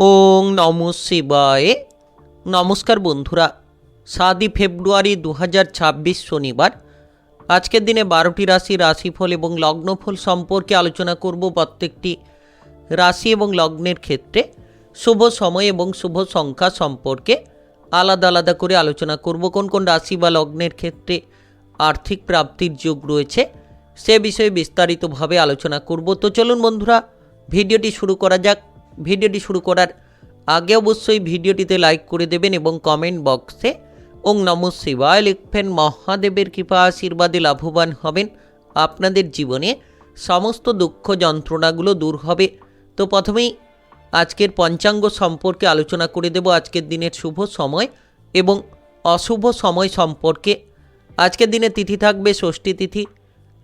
ওং নমঃ শিবায়। নমস্কার বন্ধুরা, 7 ফেব্রুয়ারি 2026 শনিবার। আজকের দিনে 12টি রাশি রাশিফল এবং লগ্নফল সম্পর্কে আলোচনা করব। প্রত্যেকটি রাশি এবং লগ্নের ক্ষেত্রে শুভ সময় এবং শুভ সংখ্যা সম্পর্কে আলাদা আলাদা করে আলোচনা করব। কোন কোন রাশি বা লগ্নের ক্ষেত্রে আর্থিক প্রাপ্তির যোগ রয়েছে সে বিষয়ে বিস্তারিতভাবে আলোচনা করব। তো চলুন বন্ধুরা, ভিডিওটি শুরু করা যাক। ভিডিওটি শুরু করার আগে অবশ্যই ভিডিওটিতে লাইক করে দেবেন এবং কমেন্ট বক্সে ওং নমঃ শিবায় লিখবেন। মহাদেবের কৃপা আশীর্বাদে লাভবান হবেন। আপনাদের জীবনে সমস্ত দুঃখ যন্ত্রণাগুলো দূর হবে। তো প্রথমেই আজকের পঞ্চাঙ্গ সম্পর্কে আলোচনা করে দেব। আজকের দিনের শুভ সময় এবং অশুভ সময় সম্পর্কে। আজকের দিনে তিথি থাকবে ষষ্ঠী তিথি,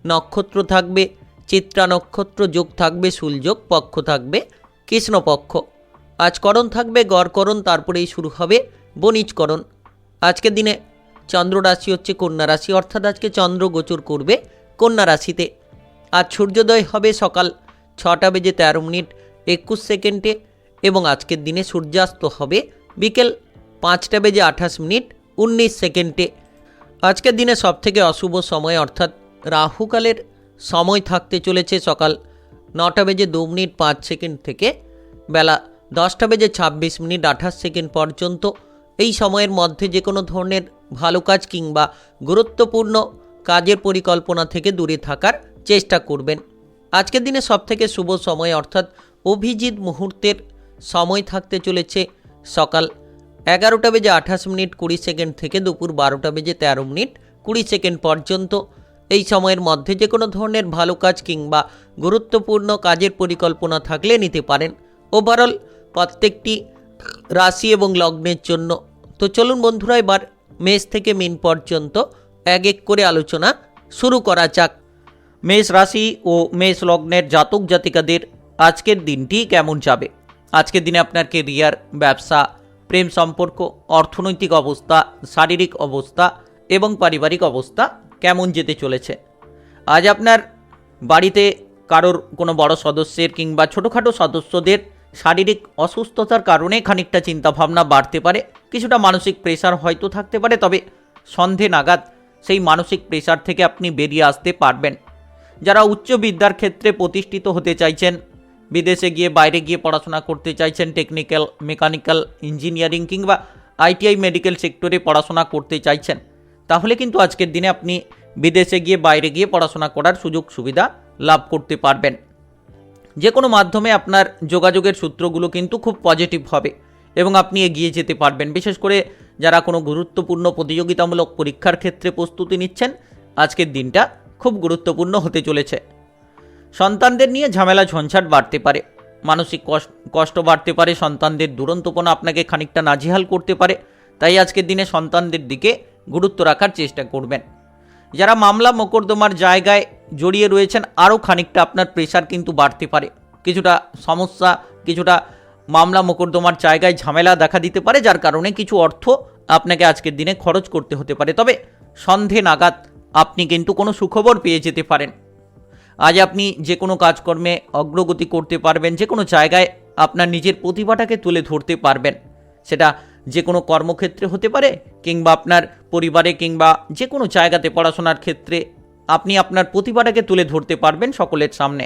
নক্ষত্র থাকবে চিত্রা নক্ষত্র, যোগ থাকবে শুলযোগ, পক্ষ থাকবে কৃষ্ণপক্ষ। আজ করণ থাকবে গড়করণ, তারপরেই শুরু হবে বণিজকরণ। আজকের দিনে চন্দ্র রাশি হচ্ছে কন্যা রাশি, অর্থাৎ আজকে চন্দ্র গোচর করবে কন্যা রাশিতে। আজ সূর্যোদয় হবে সকাল 6:13:21 এবং আজকের দিনে সূর্যাস্ত হবে বিকেল 5:28:19। আজকের দিনে সবথেকে অশুভ সময় অর্থাৎ রাহুকালের সময় থাকতে চলেছে সকাল 9:02:05 থেকে বেলা 10:26:28 পর্যন্ত। এই সময়ের মধ্যে যে কোনো ধরনের ভালো কাজ কিংবা গুরুত্বপূর্ণ কাজের পরিকল্পনা থেকে দূরে থাকার চেষ্টা করবেন। আজকের দিনে সবথেকে শুভ সময় অর্থাৎ অভিজিৎ মুহূর্তের সময় থাকতে চলেছে সকাল 11:28:20 থেকে দুপুর 12:13:20 পর্যন্ত। এই সময়ের মধ্যে যে কোনো ধরনের ভালো কাজ কিংবা গুরুত্বপূর্ণ কাজের পরিকল্পনা থাকলে নিতে পারেন। ওভারঅল প্রত্যেকটি রাশি এবং লগ্নের জন্য। তো চলুন বন্ধুরা, এবার মেষ থেকে মীন পর্যন্ত এক এক করে আলোচনা শুরু করা যাক। মেষ রাশি ও মেষ লগ্নের জাতক জাতিকাদের আজকের দিনটি কেমন যাবে? আজকের দিনে আপনার কেরিয়ার, ব্যবসা, প্রেম সম্পর্ক, অর্থনৈতিক অবস্থা, শারীরিক অবস্থা এবং পারিবারিক অবস্থা কেমন যেতে চলেছে? আজ আপনার বাড়িতে কারোর কোনো বড় সদস্যের কিংবা ছোটোখাটো সদস্যদের শারীরিক অসুস্থতার কারণে খানিকটা চিন্তাভাবনা বাড়তে পারে, কিছুটা মানসিক প্রেশার হয়তো থাকতে পারে, তবে সন্ধে নাগাদ সেই মানসিক প্রেশার থেকে আপনি বেরিয়ে আসতে পারবেন। যারা উচ্চ বিদ্যার ক্ষেত্রে প্রতিষ্ঠিত হতে চাইছেন, বিদেশে গিয়ে বাইরে গিয়ে পড়াশোনা করতে চাইছেন, টেকনিক্যাল, মেকানিক্যাল, ইঞ্জিনিয়ারিং কিংবা আইটিআই মেডিকেল সেক্টরে পড়াশোনা করতে চাইছেন, তাহলে কিন্তু আজকের দিনে আপনি বিদেশে গিয়ে বাইরে গিয়ে পড়াশোনা করার সুযোগ সুবিধা লাভ করতে পারবেন। যে কোনো মাধ্যমে আপনার যোগাযোগের সূত্রগুলো কিন্তু খুব পজিটিভ হবে এবং আপনি এগিয়ে যেতে পারবেন। বিশেষ করে যারা কোনো গুরুত্বপূর্ণ প্রতিযোগিতামূলক পরীক্ষার ক্ষেত্রে প্রস্তুতি নিচ্ছেন, আজকের দিনটা খুব গুরুত্বপূর্ণ হতে চলেছে। সন্তানদের নিয়ে ঝামেলা ঝঞ্ঝাট বাড়তে পারে, মানসিক কষ্ট বাড়তে পারে, সন্তানদের দুরন্তপনা আপনাকে খানিকটা নাজেহাল করতে পারে। তাই আজকের দিনে সন্তানদের দিকে গুরুত্ব রাখার চেষ্টা করবেন। যারা মামলা মোকদ্দমার জায়গায় জড়িয়ে রয়েছেন, আরও খানিকটা আপনার প্রেশার কিন্তু বাড়তে পারে। কিছুটা সমস্যা, কিছুটা মামলা মোকদ্দমার জায়গায় ঝামেলা দেখা দিতে পারে, যার কারণে কিছু অর্থ আপনাকে আজকের দিনে খরচ করতে হতে পারে। তবে সন্ধে নাগাদ আপনি কিন্তু কোনো সুখবর পেয়ে যেতে পারেন। আজ আপনি যে কোনো কাজকর্মে অগ্রগতি করতে পারবেন, যে কোনো জায়গায় আপনার নিজের প্রতিভাটাকে তুলে ধরতে পারবেন। সেটা যে কোনো কর্মক্ষেত্রে হতে পারে কিংবা আপনার পরিবারে কিংবা যে কোনো জায়গাতে পড়াশোনার ক্ষেত্রে আপনি আপনার প্রতিভাটাকে তুলে ধরতে পারবেন সকলের সামনে।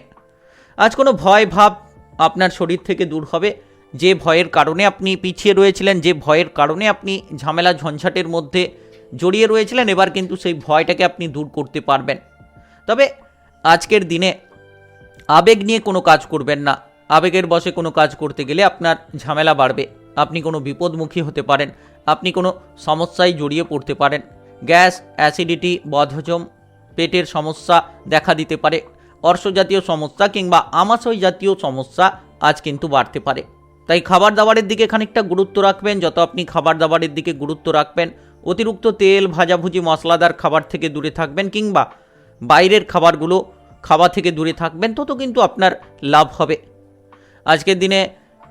আজ কোনো ভয় ভাব আপনার শরীর থেকে দূর হবে। যে ভয়ের কারণে আপনি পিছিয়ে রয়েছিলেন, যে ভয়ের কারণে আপনি ঝামেলা ঝঞ্ঝাটের মধ্যে জড়িয়ে রয়েছিলেন, এবার কিন্তু সেই ভয়টাকে আপনি দূর করতে পারবেন। তবে আজকের দিনে আবেগ নিয়ে কোনো কাজ করবেন না। আবেগের বশে কোনো কাজ করতে গেলে আপনার ঝামেলা বাড়বে, আপনি কোনো বিপদমুখী হতে পারেন, আপনি কোনো সমস্যায় জড়িয়ে পড়তে পারেন। গ্যাস, অ্যাসিডিটি, বদহজম, পেটের সমস্যা দেখা দিতে পারে, অর্শজাতীয় সমস্যা কিংবা আমাশয় জাতীয় সমস্যা আজ কিন্তু বাড়তে পারে। তাই খাবার দাবারের দিকে খানিকটা গুরুত্ব রাখবেন। যত আপনি খাবার দাবারের দিকে গুরুত্ব রাখবেন, অতিরিক্ত তেল, ভাজাভুজি, মশলাদার খাবার থেকে দূরে থাকবেন কিংবা বাইরের খাবারগুলো খাওয়া থেকে দূরে থাকবেন, তত কিন্তু আপনার লাভ হবে। আজকের দিনে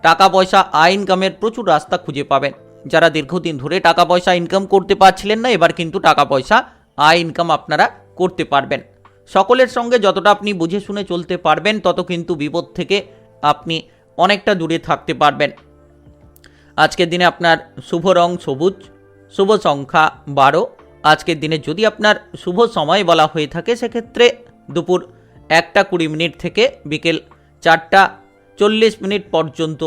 টাকা পয়সা আয় ইনকামের প্রচুর রাস্তা খুঁজে পাবেন। যারা দীর্ঘদিন ধরে টাকা পয়সা ইনকাম করতে পারছিলেন না, এবার কিন্তু টাকা পয়সা আয় ইনকাম আপনারা করতে পারবেন। সকলের সঙ্গে যতটা আপনি বুঝে শুনে চলতে পারবেন, তত কিন্তু বিপদ থেকে আপনি অনেকটা দূরে থাকতে পারবেন। আজকের দিনে আপনার শুভ রং সবুজ, শুভ সংখ্যা 12। আজকের দিনে যদি আপনার শুভ সময় বলা হয়ে থাকে সেক্ষেত্রে দুপুর 1:20 থেকে বিকেল 4:40 পর্যন্ত।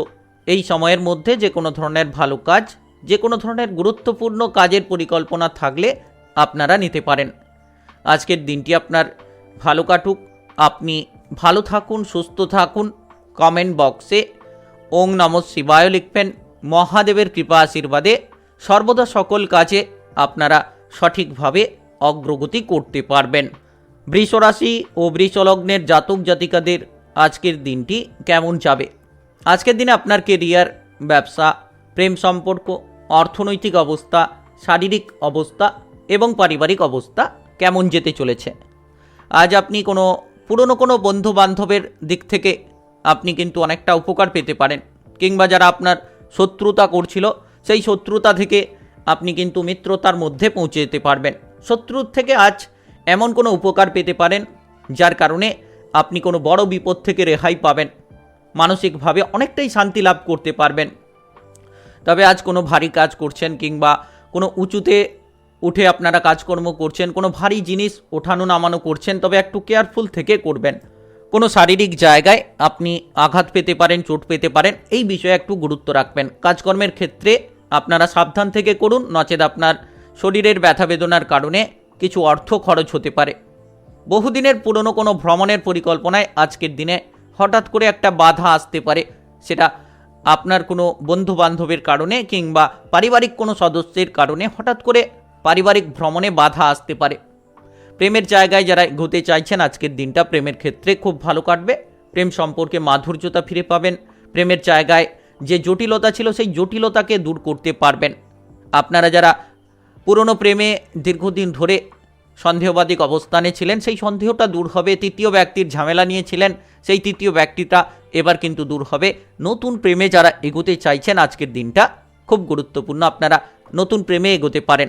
এই সময়ের মধ্যে যে কোনো ধরনের ভালো কাজ, যে কোনো ধরনের গুরুত্বপূর্ণ কাজের পরিকল্পনা থাকলে আপনারা নিতে পারেন। আজকের দিনটি আপনার ভালো কাটুক, আপনি ভালো থাকুন, সুস্থ থাকুন। কমেন্ট বক্সে ওং নমঃ শিবায় লিখবেন। মহাদেবের কৃপা আশীর্বাদে সর্বদা সকল কাজে আপনারা সঠিকভাবে অগ্রগতি করতে পারবেন। বৃষ রাশি ও বৃষ লগ্নের জাতক জাতিকাদের আজকের দিনটি কেমন যাবে? আজকের দিনে আপনার কেরিয়ার, ব্যবসা, প্রেম সম্পর্ক, অর্থনৈতিক অবস্থা, শারীরিক অবস্থা এবং পারিবারিক অবস্থা কেমন যেতে চলেছে? আজ আপনি পুরনো কোনো বন্ধু বান্ধবের দিক থেকে আপনি কিন্তু অনেকটা উপকার পেতে পারেন, কিংবা যারা আপনার শত্রুতা করছিল সেই শত্রুতা থেকে আপনি কিন্তু মিত্রতার মধ্যে পৌঁছে যেতে পারবেন। শত্রুর থেকে আজ এমন কোনো উপকার পেতে পারেন যার কারণে আপনি কোনো বড় বিপদ থেকে রেহাই পাবেন, মানসিকভাবে অনেকটাই শান্তি লাভ করতে পারবেন। তবে আজ কোনো ভারী কাজ করছেন কিংবা কোনো উঁচুতে উঠে আপনারা কাজকর্ম করছেন, কোনো ভারী জিনিস ওঠানো নামানো করছেন, তবে একটু কেয়ারফুল থেকে করবেন। কোনো শারীরিক জায়গায় আপনি আঘাত পেতে পারেন, চোট পেতে পারেন, এই বিষয়ে একটু গুরুত্ব রাখবেন। কাজকর্মের ক্ষেত্রে আপনারা সাবধান থেকে করুন, নচেত আপনার শরীরের ব্যথা বেদনার কারণে কিছু অর্থ খরচ হতে পারে। বহুদিনের পুরনো কোনো ভ্রমণের পরিকল্পনায় আজকের দিনে হঠাৎ করে একটা বাধা আসতে পারে, সেটা আপনার কোনো বন্ধু বান্ধবের কারণে কিংবা পারিবারিক কোনো সদস্যের কারণে হঠাৎ করে পারিবারিক ভ্রমণে বাধা আসতে পারে। প্রেমের জায়গায় যারা এগোতে চাইছেন আজকের দিনটা প্রেমের ক্ষেত্রে খুব ভালো কাটবে। প্রেম সম্পর্কে মাধুর্যতা ফিরে পাবেন। প্রেমের জায়গায় যে জটিলতা ছিল সেই জটিলতাকে দূর করতে পারবেন। আপনারা যারা পুরনো প্রেমে দীর্ঘদিন ধরে সন্দেহবাদিক অবস্থানে ছিলেন সেই সন্দেহটা দূর হবে। তৃতীয় ব্যক্তির ঝামেলা নিয়েছিলেন সেই তৃতীয় ব্যক্তিটা এবার কিন্তু দূর হবে। নতুন প্রেমে যারা এগোতে চাইছেন আজকের দিনটা খুব গুরুত্বপূর্ণ, আপনারা নতুন প্রেমে এগোতে পারেন।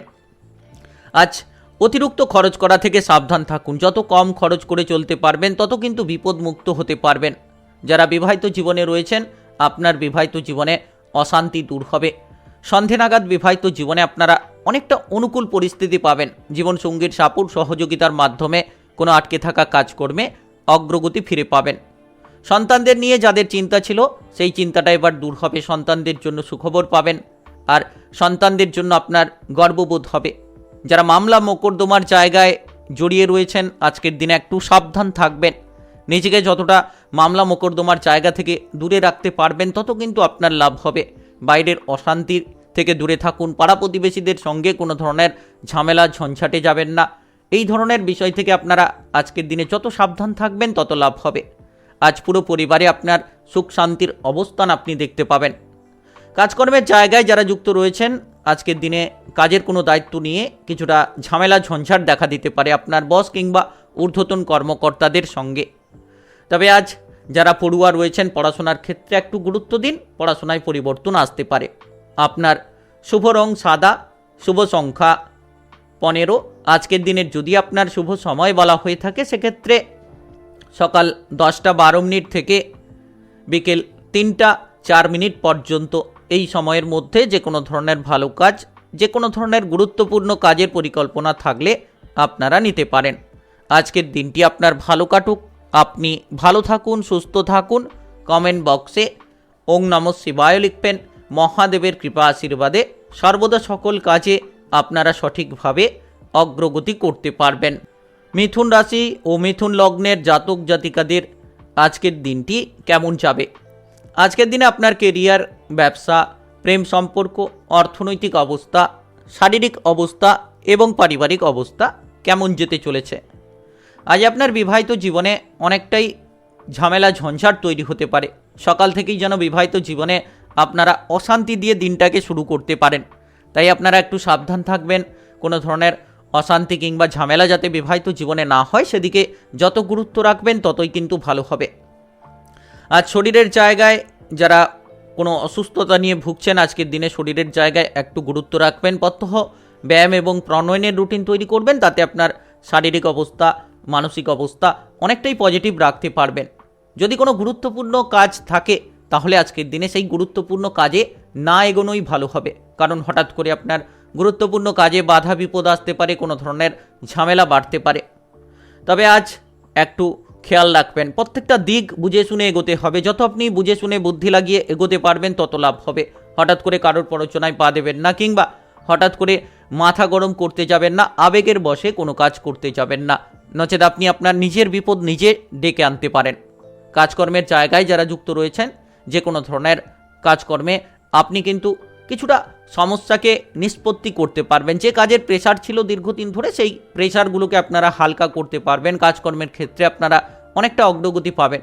আজ অতিরিক্ত খরচ করা থেকে সাবধান থাকুন। যত কম খরচ করে চলতে পারবেন তত কিন্তু বিপদমুক্ত হতে পারবেন। যারা বিবাহিত জীবনে রয়েছেন আপনার বিবাহিত জীবনে অশান্তি দূর হবে। সন্ধে নাগাদ বিবাহিত জীবনে আপনারা অনেকটা অনুকূল পরিস্থিতি পাবেন। জীবনসঙ্গীর সাপোর্ট সহযোগিতার মাধ্যমে কোনো আটকে থাকা কাজকর্মে অগ্রগতি ফিরে পাবেন। সন্তানদের নিয়ে যাদের চিন্তা ছিল সেই চিন্তাটা এবার দূর হবে। সন্তানদের জন্য সুখবর পাবেন আর সন্তানদের জন্য আপনার গর্ববোধ হবে। যারা মামলা মোকদ্দমার জায়গায় জড়িয়ে রয়েছেন আজকের দিনে একটু সাবধান থাকবেন। নিজেকে যতটা মামলা মোকদ্দমার জায়গা থেকে দূরে রাখতে পারবেন তত কিন্তু আপনার লাভ হবে। বাইরের অশান্তির থেকে দূরে থাকুন। পাড়া প্রতিবেশীদের সঙ্গে কোনো ধরনের ঝামেলা ঝঞ্ঝাটে যাবেন না। এই ধরনের বিষয় থেকে আপনারা আজকের দিনে যত সাবধান থাকবেন তত লাভ হবে। আজ পুরো পরিবারে আপনার সুখ শান্তির অবস্থান আপনি দেখতে পাবেন। কাজকর্মের জায়গায় যারা যুক্ত রয়েছেন আজকের দিনে কাজের কোনো দায়িত্ব নিয়ে কিছুটা ঝামেলা ঝঞ্ঝাট দেখা দিতে পারে আপনার বস কিংবা ঊর্ধ্বতন কর্মকর্তাদের সঙ্গে। তবে আজ যারা পড়ুয়া রয়েছেন পড়াশোনার ক্ষেত্রে একটু গুরুত্ব দিন, পড়াশোনায় পরিবর্তন আসতে পারে। আপনার শুভ রং সাদা, শুভ সংখ্যা 15। আজকের দিনের যদি আপনার শুভ সময় বলা হয়ে থাকে সেক্ষেত্রে সকাল 10:12 থেকে বিকেল 3:04 পর্যন্ত। এই সময়ের মধ্যে যে কোনো ধরনের ভালো কাজ, যে কোনো ধরনের গুরুত্বপূর্ণ কাজের পরিকল্পনা থাকলে আপনারা নিতে পারেন। আজকের দিনটি আপনার ভালো কাটুক, আপনি ভালো থাকুন, সুস্থ থাকুন। কমেন্ট বক্সে ওং নমঃ শিবায় লিখবেন। মহাদেবের কৃপা আশীর্বাদে সর্বদা সকল কাজে আপনারা সঠিকভাবে অগ্রগতি করতে পারবেন। মিথুন রাশি ও মিথুন লগ্নের জাতক জাতিকাদের আজকের দিনটি কেমন যাবে? আজকের দিনে আপনার কেরিয়ার, ব্যবসা, প্রেম সম্পর্ক, অর্থনৈতিক অবস্থা, শারীরিক অবস্থা এবং পারিবারিক অবস্থা কেমন যেতে চলেছে? আজ আপনার বিবাহিত জীবনে অনেকটাই ঝামেলা ঝঞ্ঝাট তৈরি হতে পারে। সকাল থেকেই যেন বিবাহিত জীবনে আপনারা অশান্তি দিয়ে দিনটাকে শুরু করতে পারেন। তাই আপনারা একটু সাবধান থাকবেন। কোনো ধরনের অশান্তি কিংবা ঝামেলা যাতে বিবাহিত জীবনে না হয় সেদিকে যত গুরুত্ব রাখবেন ততই কিন্তু ভালো হবে। আজ শরীরের জায়গায় যারা কোনো অসুস্থতা নিয়ে ভুগছেন আজকের দিনে শরীরের জায়গায় একটু গুরুত্ব রাখবেন। প্রত্যহ ব্যায়াম এবং প্রণয়নের রুটিন তৈরি করবেন, তাতে আপনার শারীরিক অবস্থা, মানসিক অবস্থা অনেকটাই পজিটিভ রাখতে পারবেন। যদি কোনো গুরুত্বপূর্ণ কাজ থাকে তাহলে আজকের দিনে সেই গুরুত্বপূর্ণ কাজে না এগোনোই ভালো হবে। কারণ হঠাৎ করে আপনার গুরুত্বপূর্ণ কাজে বাধা বিপদ আসতে পারে, কোনো ধরনের ঝামেলা বাড়তে পারে। তবে আজ একটু খেয়াল রাখবেন, প্রত্যেকটা দিক বুঝে শুনে এগোতে হবে। যত আপনি বুঝে শুনে বুদ্ধি লাগিয়ে এগোতে পারবেন তত লাভ হবে। হঠাৎ করে কারোর প্ররোচনায় পা দেবেন না, কিংবা হঠাৎ করে মাথা গরম করতে যাবেন না, আবেগের বশে কোনো কাজ করতে যাবেন না, নচেত আপনি আপনার নিজের বিপদ নিজে ডেকে আনতে পারেন। কাজকর্মের জায়গায় যারা যুক্ত রয়েছেন, যে কোনো ধরনের কাজকর্মে আপনি কিন্তু কিছুটা সমস্যাকে নিষ্পত্তি করতে পারবেন। যে কাজের প্রেশার ছিল দীর্ঘদিন ধরে, সেই প্রেশারগুলোকে আপনারা হালকা করতে পারবেন। কাজকর্মের ক্ষেত্রে আপনারা অনেকটা অগ্রগতি পাবেন।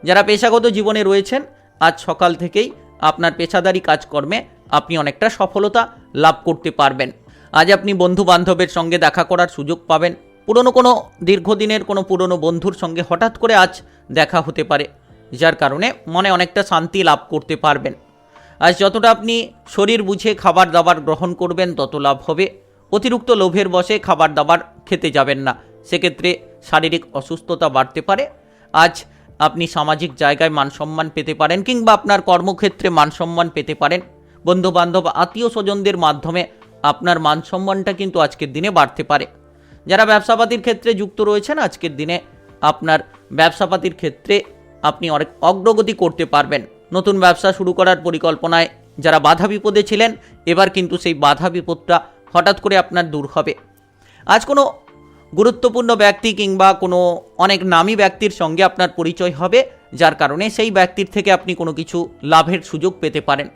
যারা পেশাগত জীবনে রয়েছেন, আজ সকাল থেকেই আপনার পেশাদারি কাজকর্মে আপনি অনেকটা সফলতা লাভ করতে পারবেন। আজ আপনি বন্ধু বান্ধবের সঙ্গে দেখা করার সুযোগ পাবেন। পুরনো কোনো দীর্ঘদিনের কোনো পুরনো বন্ধুর সঙ্গে হঠাৎ করে আজ দেখা হতে পারে, যার কারণে মনে অনেকটা শান্তি লাভ করতে পারবেন। আজ যতটা আপনি শরীর বুঝে খাবার দাবার গ্রহণ করবেন তত লাভ হবে। অতিরিক্ত লোভের বশে খাবার দাবার খেতে যাবেন না, সেক্ষেত্রে শারীরিক অসুস্থতা বাড়তে পারে। আজ আপনি সামাজিক জায়গায় মানসম্মান পেতে পারেন, কিংবা আপনার কর্মক্ষেত্রে মানসম্মান পেতে পারেন। বন্ধু বান্ধব আত্মীয় স্বজনদের মাধ্যমে আপনার মানসম্মানটা কিন্তু আজকের দিনে বাড়তে পারে। যারা ব্যবসাপাতির ক্ষেত্রে যুক্ত রয়েছেন, আজকের দিনে আপনার ব্যবসাপাতির ক্ষেত্রে আপনি অনেক অগ্রগতি করতে পারবেন। নতুন ব্যবসা শুরু করার পরিকল্পনায় যারা বাধা বিপদে ছিলেন, এবার কিন্তু সেই বাধা বিপদটা হঠাৎ করে আপনার দূর হবে। আজ কোনো গুরুত্বপূর্ণ ব্যক্তি কিংবা কোনো অনেক নামী ব্যক্তির সঙ্গে আপনার পরিচয় হবে, যার কারণে সেই ব্যক্তির থেকে আপনি কোনো কিছু লাভের সুযোগ পেতে পারেন।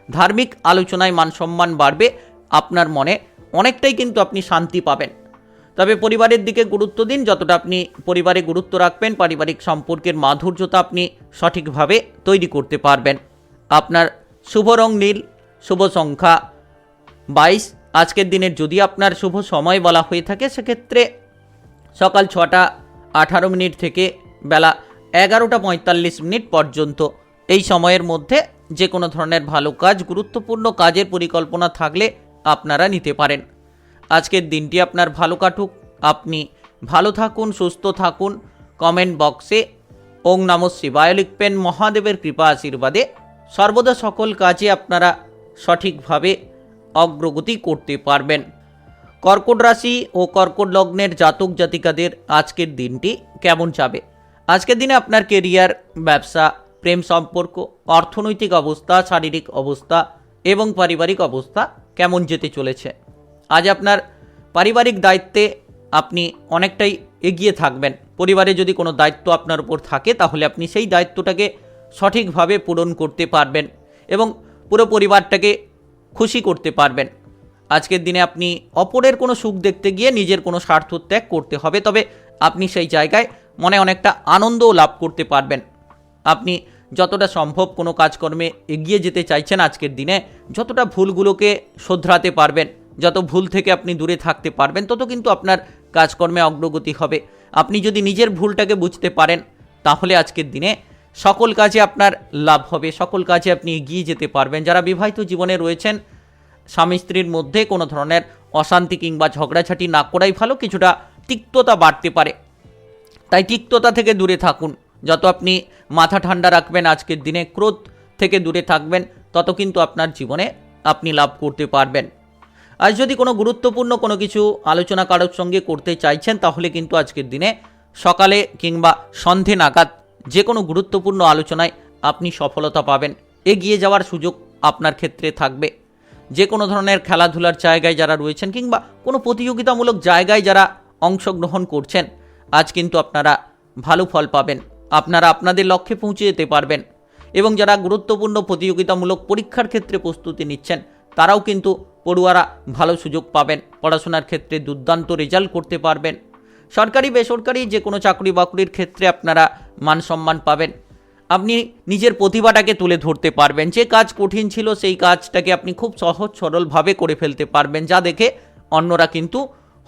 ধার্মিক আলোচনায় মানসম্মান বাড়বে, আপনার মনে অনেকটাই কিন্তু আপনি শান্তি পাবেন। তবে পরিবারের দিকে গুরুত্ব দিন। যতটা আপনি পরিবারে গুরুত্ব রাখবেন, পারিবারিক সম্পর্কের মাধুর্যতা আপনি সঠিকভাবে তৈরি করতে পারবেন। আপনার শুভ রং নীল, শুভ সংখ্যা 22। আজকের দিনের যদি আপনার শুভ সময় বলা হয়ে থাকে, সেক্ষেত্রে সকাল 6টা 18 মিনিট থেকে বেলা 11টা 45 মিনিট পর্যন্ত। এই সময়ের মধ্যে যে কোনো ধরনের ভালো কাজ, গুরুত্বপূর্ণ কাজের পরিকল্পনা থাকলে আপনারা নিতে পারেন। আজকের দিনটি আপনার ভালো কাটুক, আপনি ভালো থাকুন, সুস্থ থাকুন। কমেন্ট বক্সে ওং নমঃ শিবায় লিখবেন। মহাদেবের কৃপা আশীর্বাদে সর্বদা সকল কাজে আপনারা সঠিকভাবে অগ্রগতি করতে পারবেন। কর্কট রাশি ও কর্কট লগ্নের জাতক জাতিকাদের আজকের দিনটি কেমন যাবে? আজকের দিনে আপনার কেরিয়ার, ব্যবসা, প্রেম সম্পর্ক, অর্থনৈতিক অবস্থা, শারীরিক অবস্থা এবং পারিবারিক অবস্থা কেমন যেতে চলেছে? আজ আপনার পারিবারিক দায়িত্বে আপনি অনেকটাই এগিয়ে থাকবেন। পরিবারে যদি কোনো দায়িত্ব আপনার উপর থাকে, তাহলে আপনি সেই দায়িত্বটাকে সঠিকভাবে পূরণ করতে পারবেন এবং পুরো পরিবারটাকে খুশি করতে পারবেন। আজকের দিনে আপনি অপরের কোনো সুখ দেখতে গিয়ে নিজের কোনো স্বার্থ ত্যাগ করতে হবে, তবে আপনি সেই জায়গায় মনে অনেকটা আনন্দও লাভ করতে পারবেন। আপনি যতটা সম্ভব কোনো কাজকর্মে এগিয়ে যেতে চাইছেন আজকের দিনে, যতটা ভুলগুলোকে শোধরাতে পারবেন, যত ভুল থেকে আপনি দূরে থাকতে পারবেন, তত কিন্তু আপনার কাজকর্মে অগ্রগতি হবে। আপনি যদি নিজের ভুলটাকে বুঝতে পারেন, তাহলে আজকের দিনে সকল কাজে আপনার লাভ হবে, সকল কাজে আপনি এগিয়ে যেতে পারবেন। যারা বিবাহিত জীবনে রয়েছেন, স্বামী স্ত্রীর মধ্যে কোনো ধরনের অশান্তি কিংবা ঝগড়াঝাটি না করাই ভালো। কিছুটা তিক্ততা বাড়তে পারে, তাই তিক্ততা থেকে দূরে থাকুন। যত আপনি মাথা ঠান্ডা রাখবেন আজকের দিনে, ক্রোধ থেকে দূরে থাকবেন, তত কিন্তু আপনার জীবনে আপনি লাভ করতে পারবেন। আজ যদি কোনো গুরুত্বপূর্ণ কোনো কিছু আলোচনা কারোর সঙ্গে করতে চাইছেন, তাহলে কিন্তু আজকের দিনে সকালে কিংবা সন্ধে নাগাদ যে কোনো গুরুত্বপূর্ণ আলোচনায় আপনি সফলতা পাবেন। এগিয়ে যাওয়ার সুযোগ আপনার ক্ষেত্রে থাকবে। যে কোনো ধরনের খেলাধুলার জায়গায় যারা রয়েছেন কিংবা কোনো প্রতিযোগিতামূলক জায়গায় যারা অংশগ্রহণ করছেন, আজ কিন্তু আপনারা ভালো ফল পাবেন। আপনারা আপনাদের লক্ষ্যে পৌঁছে যেতে পারবেন এবং যারা গুরুত্বপূর্ণ প্রতিযোগিতামূলক পরীক্ষার ক্ষেত্রে প্রস্তুতি নিচ্ছেন, তারাও কিন্তু পড়ুয়ারা ভালো সুযোগ পাবেন। পড়াশোনার ক্ষেত্রে দুর্দান্ত রেজাল্ট করতে পারবেন। সরকারি বেসরকারি যে কোনো চাকরি বাকরির ক্ষেত্রে আপনারা মান সম্মান পাবেন। আপনি নিজের প্রতিভাটাকে তুলে ধরতে পারবেন। যে কাজ কঠিন ছিল, সেই কাজটাকে আপনি খুব সহজ সরলভাবে করে ফেলতে পারবেন, যা দেখে অন্যরা কিন্তু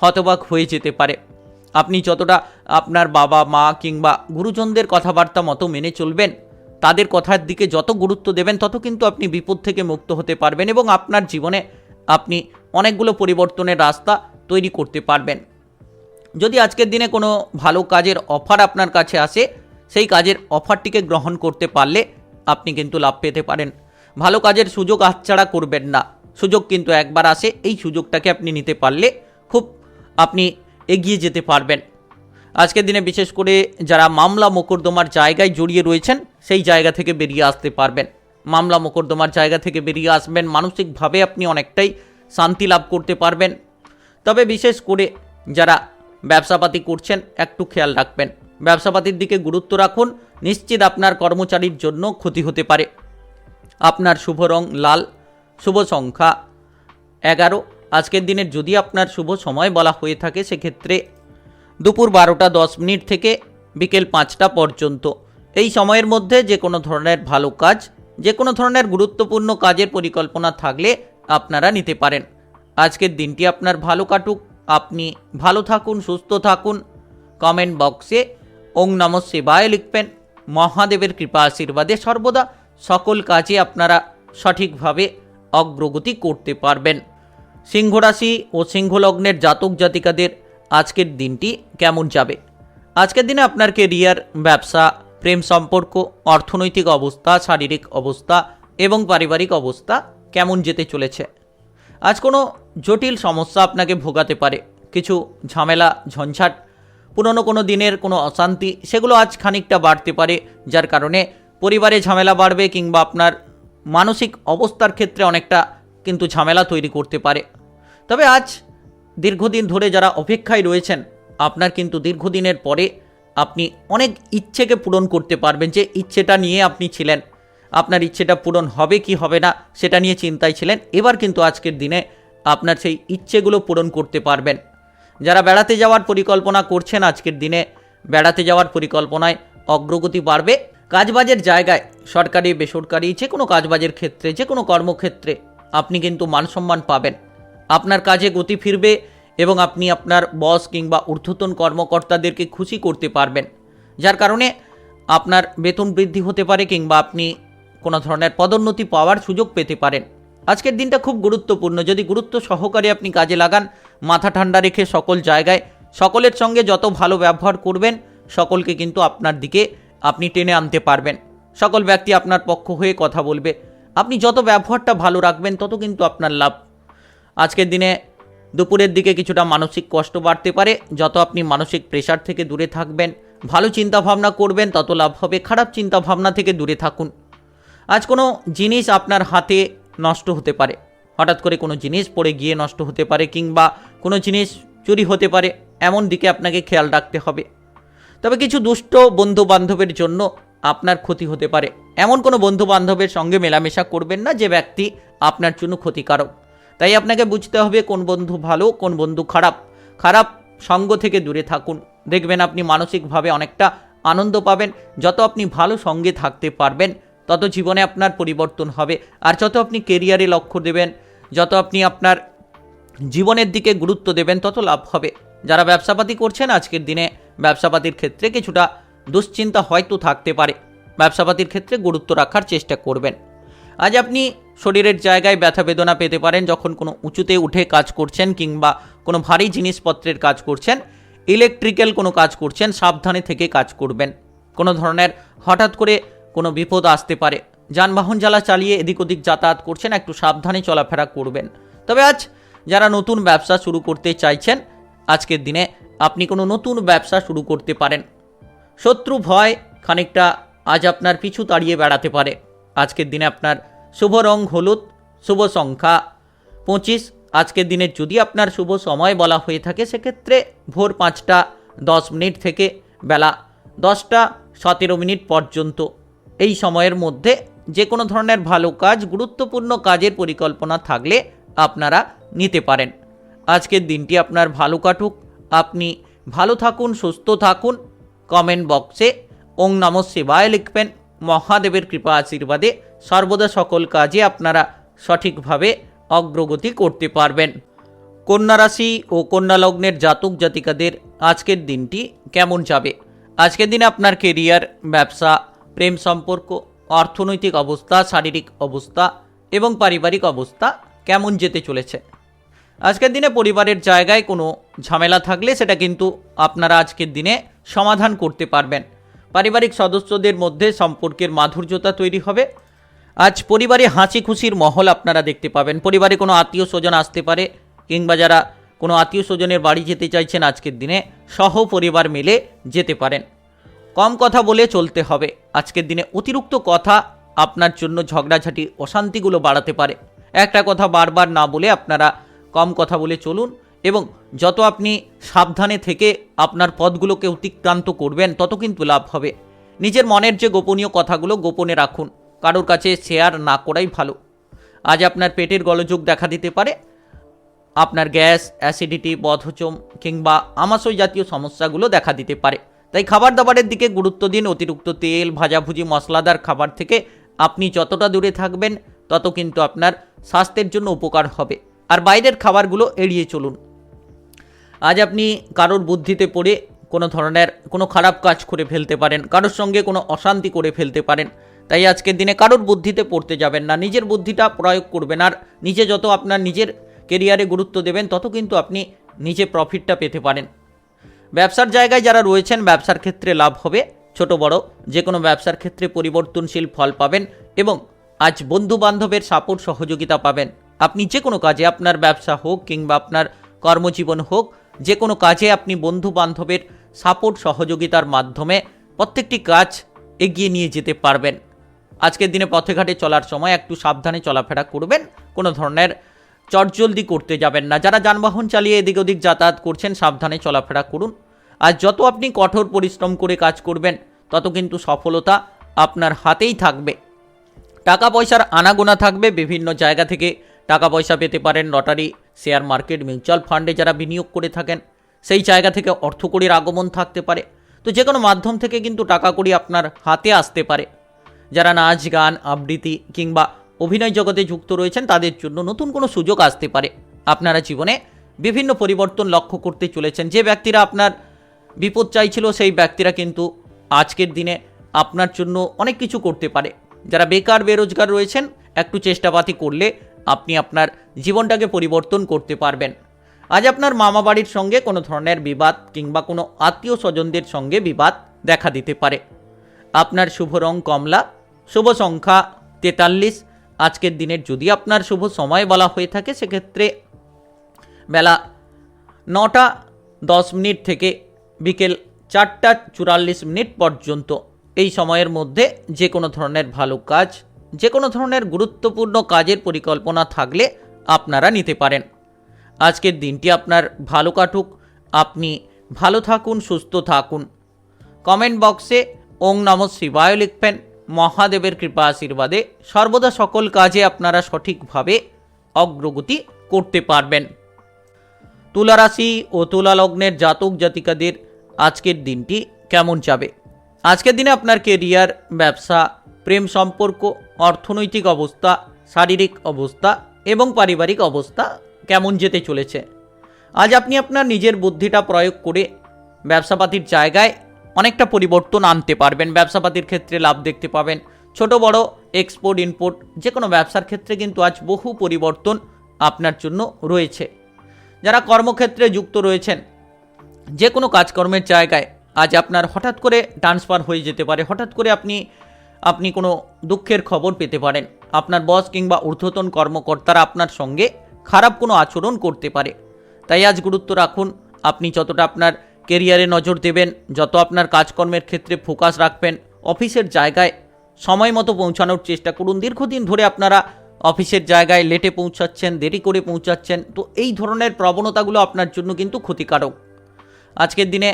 হতবাক হয়ে যেতে পারে। আপনি যতটা আপনার বাবা মা কিংবা গুরুজনদের কথাবার্তা মতো মেনে চলবেন, তাদের কথার দিকে যত গুরুত্ব দেবেন, তত কিন্তু আপনি বিপদ থেকে মুক্ত হতে পারবেন এবং আপনার জীবনে আপনি অনেকগুলো পরিবর্তনের রাস্তা তৈরি করতে পারবেন। যদি আজকের দিনে কোনো ভালো কাজের অফার আপনার কাছে আসে, সেই কাজের অফারটিকে গ্রহণ করতে পারলে আপনি কিন্তু লাভ পেতে পারেন। ভালো কাজের সুযোগ হাতছাড়া করবেন না, সুযোগ কিন্তু একবার আসে, এই সুযোগটাকে আপনি নিতে পারলে খুব আপনি এগিয়ে যেতে পারবেন। আজকের দিনে বিশেষ করে যারা মামলা মোকদ্দমার জায়গায় জড়িয়ে রয়েছেন সেই জায়গা থেকে বেরিয়ে আসতে পারবেন। মামলা মোকদ্দমার জায়গা থেকে বেরিয়ে আসবেন, মানসিকভাবে আপনি অনেকটাই শান্তি লাভ করতে পারবেন। তবে বিশেষ করে যারা ব্যবসাপাতি করছেন একটু খেয়াল রাখবেন, ব্যবসাপাতির দিকে গুরুত্ব রাখুন, নিশ্চিত আপনার কর্মচারীর জন্য ক্ষতি হতে পারে। আপনার শুভ রং লাল, শুভ সংখ্যা 11। আজকের দিনের যদি আপনার শুভ সময় বলা হয়ে থাকে সেক্ষেত্রে দুপুর 12:10 থেকে বিকেল 5টা পর্যন্ত। এই সময়ের মধ্যে যে কোনো ধরনের ভালো কাজ, যে কোনো ধরনের গুরুত্বপূর্ণ কাজের পরিকল্পনা থাকলে আপনারা নিতে পারেন। আজকের দিনটি আপনার ভালো কাটুক, আপনি ভালো থাকুন, সুস্থ থাকুন। কমেন্ট বক্সে ওং নমঃ শিবায় লিখবেন। মহাদেবের কৃপা আশীর্বাদে সর্বদা সকল কাজে আপনারা সঠিকভাবে অগ্রগতি করতে পারবেন। সিংহ রাশি ও সিংহ লগ্নের জাতক জাতিকাদের আজকের দিনটি কেমন যাবে? আজকের দিনে আপনার কেরিয়ার, ব্যবসা, প্রেম সম্পর্ক, অর্থনৈতিক অবস্থা, শারীরিক অবস্থা এবং পারিবারিক অবস্থা কেমন যেতে চলেছে? আজ কোনো জটিল সমস্যা আপনাকে ভোগাতে পারে, কিছু ঝামেলা ঝঞ্ঝাট, পুরনো কোনো দিনের কোনো অশান্তি, সেগুলো আজ খানিকটা বাড়তে পারে, যার কারণে পরিবারে ঝামেলা বাড়বে কিংবা আপনার মানসিক অবস্থার ক্ষেত্রে অনেকটা কিন্তু ঝামেলা তৈরি করতে পারে। তবে আজ দীর্ঘদিন ধরে যারা অপেক্ষায় রয়েছেন, আপনার কিন্তু দীর্ঘদিনের পরে আপনি অনেক ইচ্ছেকে পূরণ করতে পারবেন। যে ইচ্ছেটা নিয়ে আপনি ছিলেন, আপনার ইচ্ছেটা পূরণ হবে কি হবে না সেটা নিয়ে চিন্তায় ছিলেন, এবার কিন্তু আজকের দিনে আপনার সেই ইচ্ছেগুলো পূরণ করতে পারবেন। যারা বেড়াতে যাওয়ার পরিকল্পনা করছেন, আজকের দিনে বেড়াতে যাওয়ার পরিকল্পনায় অগ্রগতি বাড়বে। কাজবাজের জায়গায় সরকারি বেসরকারি যে কোনো কাজবাজের ক্ষেত্রে, যে কোনো কর্মক্ষেত্রে আপনি কিন্তু মানসম্মান পাবেন। আপনার কাজে গতি ফিরবে এবং আপনি আপনার বস কিংবা ঊর্ধ্বতন কর্মকর্তাদেরকে খুশি করতে পারবেন, যার কারণে আপনার বেতন বৃদ্ধি হতে পারে কিংবা আপনি কোনো ধরনের পদোন্নতি পাওয়ার সুযোগ পেতে পারেন। আজকের দিনটা খুব গুরুত্বপূর্ণ, যদি গুরুত্ব সহকারে আপনি কাজে লাগান, মাথা ঠান্ডা রেখে সকল জায়গায় সকলের সঙ্গে যত ভালো ব্যবহার করবেন, সকলকে কিন্তু আপনার দিকে আপনি টেনে আনতে পারবেন। সকল ব্যক্তি আপনার পক্ষ হয়ে কথা বলবে। আপনি যত ব্যবহারটা ভালো রাখবেন তত কিন্তু আপনার লাভ। আজকের দিনে দুপুরের দিকে কিছুটা মানসিক কষ্ট বাড়তে পারে, যত আপনি মানসিক প্রেশার থেকে দূরে থাকবেন, ভালো চিন্তাভাবনা করবেন তত লাভ হবে। খারাপ চিন্তাভাবনা থেকে দূরে থাকুন। আজ কোনো জিনিস আপনার হাতে নষ্ট হতে পারে, হঠাৎ করে কোনো জিনিস পড়ে গিয়ে নষ্ট হতে পারে কিংবা কোনো জিনিস চুরি হতে পারে, এমন দিকে আপনাকে খেয়াল রাখতে হবে। তবে কিছু দুষ্ট বন্ধু বান্ধবের জন্য আপনার ক্ষতি হতে পারে, এমন কোনো বন্ধু বান্ধবের সঙ্গে মেলামেশা করবেন না যে ব্যক্তি আপনার জন্য ক্ষতিকারক। তাই আপনাকে বুঝতে হবে কোন বন্ধু ভালো, কোন বন্ধু খারাপ। খারাপ সঙ্গ থেকে দূরে থাকুন, দেখবেন আপনি মানসিকভাবে অনেকটা আনন্দ পাবেন। যত আপনি ভালো সঙ্গে থাকতে পারবেন তত জীবনে আপনার পরিবর্তন হবে। আর যত আপনি কেরিয়ারে লক্ষ্য দেবেন, যত আপনি আপনার জীবনের দিকে গুরুত্ব দেবেন তত লাভ হবে। যারা ব্যবসাপাতি করছেন, আজকের দিনে ব্যবসাপাতির ক্ষেত্রে কিছুটা দুশ্চিন্তা হয়তো থাকতে পারে, ব্যবসাপাতির ক্ষেত্রে গুরুত্ব রাখার চেষ্টা করবেন। আজ আপনি শরীরের জায়গায় ব্যথা বেদনা পেতে পারেন যখন কোনো উঁচুতে উঠে কাজ করছেন কিংবা কোনো ভারী জিনিসপত্রের কাজ করছেন, ইলেকট্রিক্যাল কোনো কাজ করছেন, সাবধানে থেকে কাজ করবেন। কোনো ধরনের হঠাৎ করে কোনো বিপদ আসতে পারে। যানবাহন চালিয়ে এদিক ওদিক যাতায়াত করছেন, একটু সাবধানে চলাফেরা করবেন। তবে আজ যারা নতুন ব্যবসা শুরু করতে চাইছেন, আজকের দিনে আপনি কোনো নতুন ব্যবসা শুরু করতে পারেন। শত্রু ভয় খানিকটা আজ আপনার পিছু তাড়িয়ে বেড়াতে পারে। আজকের দিনে আপনার শুভ রং হলুদ, শুভ সংখ্যা 25। আজকের দিনের যদি আপনার শুভ সময় বলা হয়ে থাকে সেক্ষেত্রে ভোর 5:10 থেকে বেলা 10:17 পর্যন্ত। এই সময়ের মধ্যে যে কোনো ধরনের ভালো কাজ, গুরুত্বপূর্ণ কাজের পরিকল্পনা থাকলে আপনারা নিতে পারেন। আজকের দিনটি আপনার ভালো কাটুক, আপনি ভালো থাকুন, সুস্থ থাকুন। কমেন্ট বক্সে ওং নমঃ শিবায় লিখবেন। মহাদেবের কৃপা আশীর্বাদে সর্বদা সকল কাজে আপনারা সঠিকভাবে অগ্রগতি করতে পারবেন। কন্যা রাশি ও কন্যা লগ্নের জাতক জাতিকাদের আজকের দিনটি কেমন যাবে? আজকের দিনে আপনার কেরিয়ার, ব্যবসা, প্রেম সম্পর্ক, অর্থনৈতিক অবস্থা, শারীরিক অবস্থা এবং পারিবারিক অবস্থা কেমন যেতে চলেছে? আজকের দিনে পরিবারের জায়গায় কোনো ঝামেলা থাকলে সেটা কিন্তু আপনারা আজকের দিনে সমাধান করতে পারবেন। পারিবারিক সদস্যদের মধ্যে সম্পর্কের মাধুর্যতা তৈরি হবে। আজ পরিবারে হাসি খুশির মহল আপনারা দেখতে পাবেন। পরিবারে কোনো আত্মীয় স্বজন আসতে পারে, কিংবা যারা কোনো আত্মীয় স্বজনের বাড়ি যেতে চাইছেন আজকের দিনে সহ পরিবার মিলে যেতে পারেন। কম কথা বলে চলতে হবে। আজকের দিনে অতিরিক্ত কথা আপনার জন্য ঝগড়াঝাটি অশান্তিগুলো বাড়াতে পারে। একটা কথা বারবার না বলে আপনারা কম কথা বলে চলুন, এবং যত আপনি সাবধানে থেকে আপনার পথগুলোকে অতিক্রান্ত করবেন তত কিন্তু লাভ হবে। নিজের মনের যে গোপনীয় কথাগুলো গোপনে রাখুন, কারোর কাছে শেয়ার না করাই ভালো। আজ আপনার পেটের গোলযোগ দেখা দিতে পারে। আপনার গ্যাস, অ্যাসিডিটি, বদহজম কিংবা আমাশয় জাতীয় সমস্যাগুলো দেখা দিতে পারে। তাই খাবার দাবারের দিকে গুরুত্ব দিন। অতিরিক্ত তেল, ভাজাভুজি, মশলাদার খাবার থেকে আপনি যতটা দূরে থাকবেন তত কিন্তু আপনার স্বাস্থ্যের জন্য উপকার হবে। আর বাইরের খাবারগুলো এড়িয়ে চলুন। আজ আপনি কারোর বুদ্ধিতে পড়ে কোনো ধরনের কোনো খারাপ কাজ করে ফেলতে পারেন, কারোর সঙ্গে কোনো অশান্তি করে ফেলতে পারেন। তাই আজকের দিনে কারোর বুদ্ধিতে পড়তে যাবেন না, নিজের বুদ্ধিটা প্রয়োগ করবেন। আর নিজে যত আপনার নিজের কেরিয়ারে গুরুত্ব দেবেন তত কিন্তু আপনি নিজে প্রফিটটা পেতে পারেন। ব্যবসার জায়গায় যারা রয়েছেন ব্যবসার ক্ষেত্রে লাভ হবে। ছোট বড় যে কোনো ব্যবসার ক্ষেত্রে পরিবর্তনশীল ফল পাবেন, এবং আজ বন্ধু বান্ধবের সাপোর্ট সহযোগিতা পাবেন। আপনি যে কোনো কাজে, আপনার ব্যবসা হোক কিংবা আপনার কর্মজীবন হোক, যে কোনো কাজে আপনি বন্ধু বান্ধবের সাপোর্ট সহযোগিতার মাধ্যমে প্রত্যেকটি কাজ এগিয়ে নিয়ে যেতে পারবেন। আজকের দিনে পথে ঘাটে চলার সময় একটু সাবধানে চলাফেরা করবেন, কোনো ধরনের চটজলদি করতে যাবেন না। যারা যানবাহন চালিয়ে এদিক ওদিক যাতায়াত করছেন সাবধানে চলাফেরা করুন। আর যত আপনি কঠোর পরিশ্রম করে কাজ করবেন তত কিন্তু সফলতা আপনার হাতেই থাকবে। টাকা পয়সার আনাগোনা থাকবে। বিভিন্ন জায়গা থেকে টাকা পয়সা পেতে পারেন। লটারি, শেয়ার মার্কেট, মিউচুয়াল ফান্ডে যারা বিনিয়োগ করে থাকেন সেই জায়গা থেকে অর্থকড়ির আগমন থাকতে পারে। তো যে কোনো মাধ্যম থেকে কিন্তু টাকা কড়ি আপনার হাতে আসতে পারে। যারা নাচ, গান, আবৃত্তি কিংবা অভিনয় জগতে যুক্ত রয়েছেন তাদের জন্য নতুন কোনো সুযোগ আসতে পারে। আপনারা জীবনে বিভিন্ন পরিবর্তন লক্ষ্য করতে চলেছেন। যে ব্যক্তিরা আপনার বিপদ চাইছিল সেই ব্যক্তিরা কিন্তু আজকের দিনে আপনার জন্য অনেক কিছু করতে পারে। যারা বেকার বেরোজগার রয়েছেন একটু চেষ্টাপাতি করলে আপনি আপনার জীবনটাকে পরিবর্তন করতে পারবেন। আজ আপনার মামা বাড়ির সঙ্গে কোনো ধরনের বিবাদ কিংবা কোনো আত্মীয় স্বজনদের সঙ্গে বিবাদ দেখা দিতে পারে। আপনার শুভ রং কমলা, শুভ সংখ্যা 43। আজকের দিনের যদি আপনার শুভ সময় বলা হয়ে থাকে সেক্ষেত্রে বেলা 9টা 10 মিনিট থেকে বিকেল 4টা 44 মিনিট পর্যন্ত। এই সময়ের মধ্যে যে কোনো ধরনের ভালো কাজ, যে কোনো ধরনের গুরুত্বপূর্ণ কাজের পরিকল্পনা থাকলে আপনারা নিতে পারেন। আজকের দিনটি আপনার ভালো কাটুক, আপনি ভালো থাকুন, সুস্থ থাকুন। কমেন্ট বক্সে ওং নমঃ শিবায় লিখবেন। মহাদেবের কৃপা আশীর্বাদে সর্বদা সকল কাজে আপনারা সঠিকভাবে অগ্রগতি করতে পারবেন। তুলা রাশি ও তুলা লগ্নের জাতক জাতিকাদের আজকের দিনটি কেমন যাবে? আজকের দিনে আপনার কেরিয়ার, ব্যবসা, প্রেম সম্পর্ক, অর্থনৈতিক অবস্থা, শারীরিক অবস্থা এবং পারিবারিক অবস্থা কেমন যেতে চলেছে? আজ আপনি আপনার নিজের বুদ্ধিটা প্রয়োগ করে ব্যবসাপাতির জায়গায় অনেকটা পরিবর্তন আনতে পারবেন। ব্যবসাপাতির ক্ষেত্রে লাভ দেখতে পাবেন। ছোট বড়, এক্সপোর্ট ইম্পোর্ট যে কোনো ব্যবসার ক্ষেত্রে কিন্তু আজ বহু পরিবর্তন আপনার জন্য রয়েছে। যারা কর্মক্ষেত্রে যুক্ত রয়েছেন যে কোনো কাজকর্মের জায়গায় আজ আপনার হঠাৎ করে ট্রান্সফার হয়ে যেতে পারে। হঠাৎ করে আপনি কোনো দুঃখের খবর পেতে পারেন। আপনার বস কিংবা ঊর্ধ্বতন কর্মকর্তারা আপনার সঙ্গে খারাপ কোনো আচরণ করতে পারে। তাই আজ গুরুত্ব রাখুন। আপনি যতটা আপনার কেরিয়ারে নজর দেবেন, যত আপনার কাজকর্মের ক্ষেত্রে ফোকাস রাখবেন, অফিসের জায়গায় সময় মতো পৌঁছানোর চেষ্টা করুন। দীর্ঘদিন ধরে আপনারা অফিসের জায়গায় লেটে পৌঁছাচ্ছেন, দেরি করে পৌঁছাচ্ছেন, তো এই ধরনের প্রবণতাগুলো আপনার জন্য কিন্তু ক্ষতিকারক। আজকের দিনে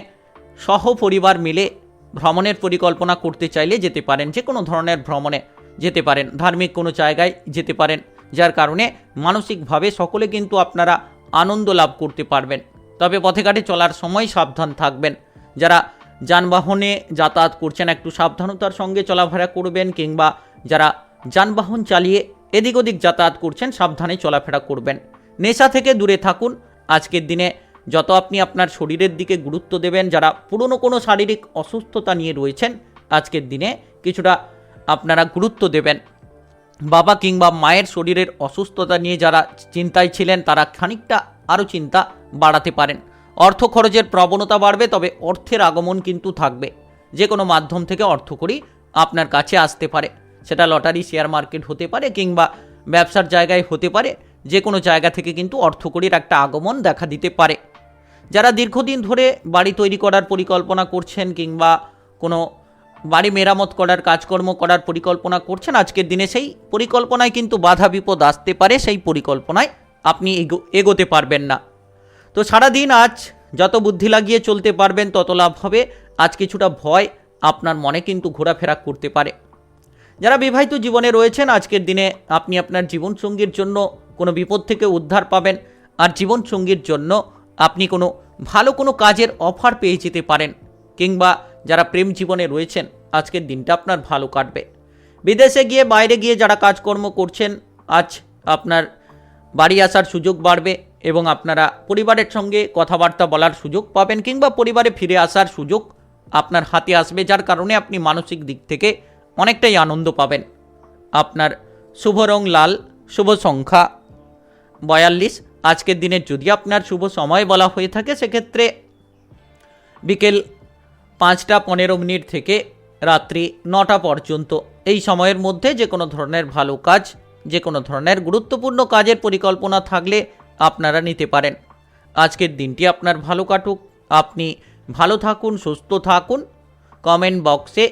সহ পরিবার মিলে ভ্রমণের পরিকল্পনা করতে চাইলে যেতে পারেন। যে কোনো ধরনের ভ্রমণে যেতে পারেন, ধার্মিক কোনো জায়গায় যেতে পারেন, যার কারণে মানসিকভাবে সকলে কিন্তু আপনারা আনন্দ লাভ করতে পারবেন। তবে পথে ঘাটে চলার সময় সাবধান থাকবেন। যারা যানবাহনে যাতায়াত করছেন একটু সাবধানতার সঙ্গে চলাফেরা করবেন, কিংবা যারা যানবাহন চালিয়ে এদিক ওদিক যাতায়াত করছেন সাবধানে চলাফেরা করবেন। নেশা থেকে দূরে থাকুন। আজকের দিনে যত আপনি আপনার শরীরের দিকে গুরুত্ব দেবেন, যারা পুরনো কোনো শারীরিক অসুস্থতা নিয়ে রয়েছেন আজকের দিনে কিছুটা আপনারা গুরুত্ব দেবেন। বাবা কিংবা মায়ের শরীরের অসুস্থতা নিয়ে যারা চিন্তায় ছিলেন তারা খানিকটা আরও চিন্তা বাড়াতে পারেন। অর্থ খরচের প্রবণতা বাড়বে, তবে অর্থের আগমন কিন্তু থাকবে। যে কোনো মাধ্যম থেকে অর্থকড়ি আপনার কাছে আসতে পারে। সেটা লটারি, শেয়ার মার্কেট হতে পারে কিংবা ব্যবসার জায়গায় হতে পারে। যে কোনো জায়গা থেকে কিন্তু অর্থকড়ির একটা আগমন দেখা দিতে পারে। যারা দীর্ঘদিন ধরে বাড়ি তৈরি করার পরিকল্পনা করছেন কিংবা কোনো বাড়ি মেরামত করার কাজকর্ম করার পরিকল্পনা করছেন, আজকের দিনে সেই পরিকল্পনায় কিন্তু বাধা বিপদ আসতে পারে। সেই পরিকল্পনায় আপনি এগোতে পারবেন না। তো সারাদিন আজ যত বুদ্ধি লাগিয়ে চলতে পারবেন তত লাভ হবে। আজ কিছুটা ভয় আপনার মনে কিন্তু ঘোরাফেরা করতে পারে। যারা বিবাহিত জীবনে রয়েছেন, আজকের দিনে আপনি আপনার জীবনসঙ্গীর জন্য কোনো বিপদ থেকে উদ্ধার পাবেন। আর জীবনসঙ্গীর জন্য আপনি কোনো ভালো কোনো কাজের অফার পেয়ে যেতে পারেন। কিংবা যারা প্রেম জীবনে রয়েছেন, আজকের দিনটা আপনার ভালো কাটবে। বিদেশে গিয়ে বাইরে গিয়ে যারা কাজকর্ম করছেন, আজ আপনার বাড়ি আসার সুযোগ বাড়বে এবং আপনারা পরিবারের সঙ্গে কথাবার্তা বলার সুযোগ পাবেন কিংবা পরিবারে ফিরে আসার সুযোগ আপনার হাতে আসবে, যার কারণে আপনি মানসিক দিক থেকে অনেকটাই আনন্দ পাবেন। আপনার শুভ রং লাল, শুভ সংখ্যা 42। আজকের দিনের যদি আপনার শুভ সময় বলা হয়ে থাকে, সেক্ষেত্রে বিকেল 5টা 15 থেকে রাত্রি 9টা পর্যন্ত। এই সময়ের মধ্যে যে কোনো ধরনের ভালো কাজ, যে কোনো ধরনের গুরুত্বপূর্ণ কাজের পরিকল্পনা থাকলে আপনারা নিতে পারেন। আজকের দিনটি আপনার ভালো কাটুক। আপনি ভালো থাকুন, সুস্থ থাকুন। কমেন্ট বক্সে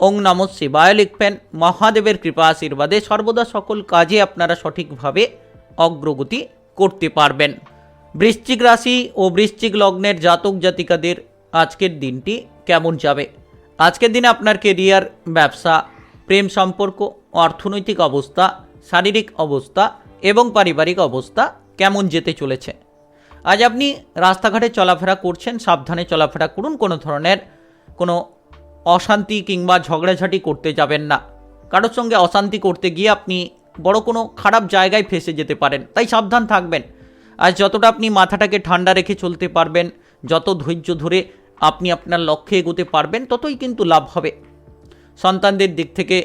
ওং নমঃ শিবায় লিখবেন। মহাদেবের কৃপা আশীর্বাদে সর্বদা সকল কাজে আপনারা সঠিকভাবে অগ্রগতি করতে পারবেন। বৃশ্চিক রাশি ও বৃশ্চিক লগ্নের জাতক জাতিকাদের আজকের দিনটি কেমন যাবে? আজকের দিনে আপনার কেরিয়ার, ব্যবসা, প্রেম সম্পর্ক, অর্থনৈতিক অবস্থা, শারীরিক অবস্থা এবং পারিবারিক অবস্থা কেমন যেতে চলেছে? আজ আপনি রাস্তাঘাটে চলাফেরা করছেন, সাবধানে চলাফেরা করুন। কোনো ধরনের কোনো অশান্তি কিংবা ঝগড়াঝাটি করতে যাবেন না। কারোর সঙ্গে অশান্তি করতে গিয়ে আপনি বড় কোনো খারাপ জায়গায় ফেসে যেতে পারেন, তাই সাবধান থাকবেন। আজ যতটা আপনি মাথাটাকে ঠান্ডা রেখে চলতে পারবেন, যত ধৈর্য ধরে আপনি আপনার লক্ষ্যে এগোতে পারবেন, ততই কিন্তু লাভ হবে। সন্তানদের দিক থেকে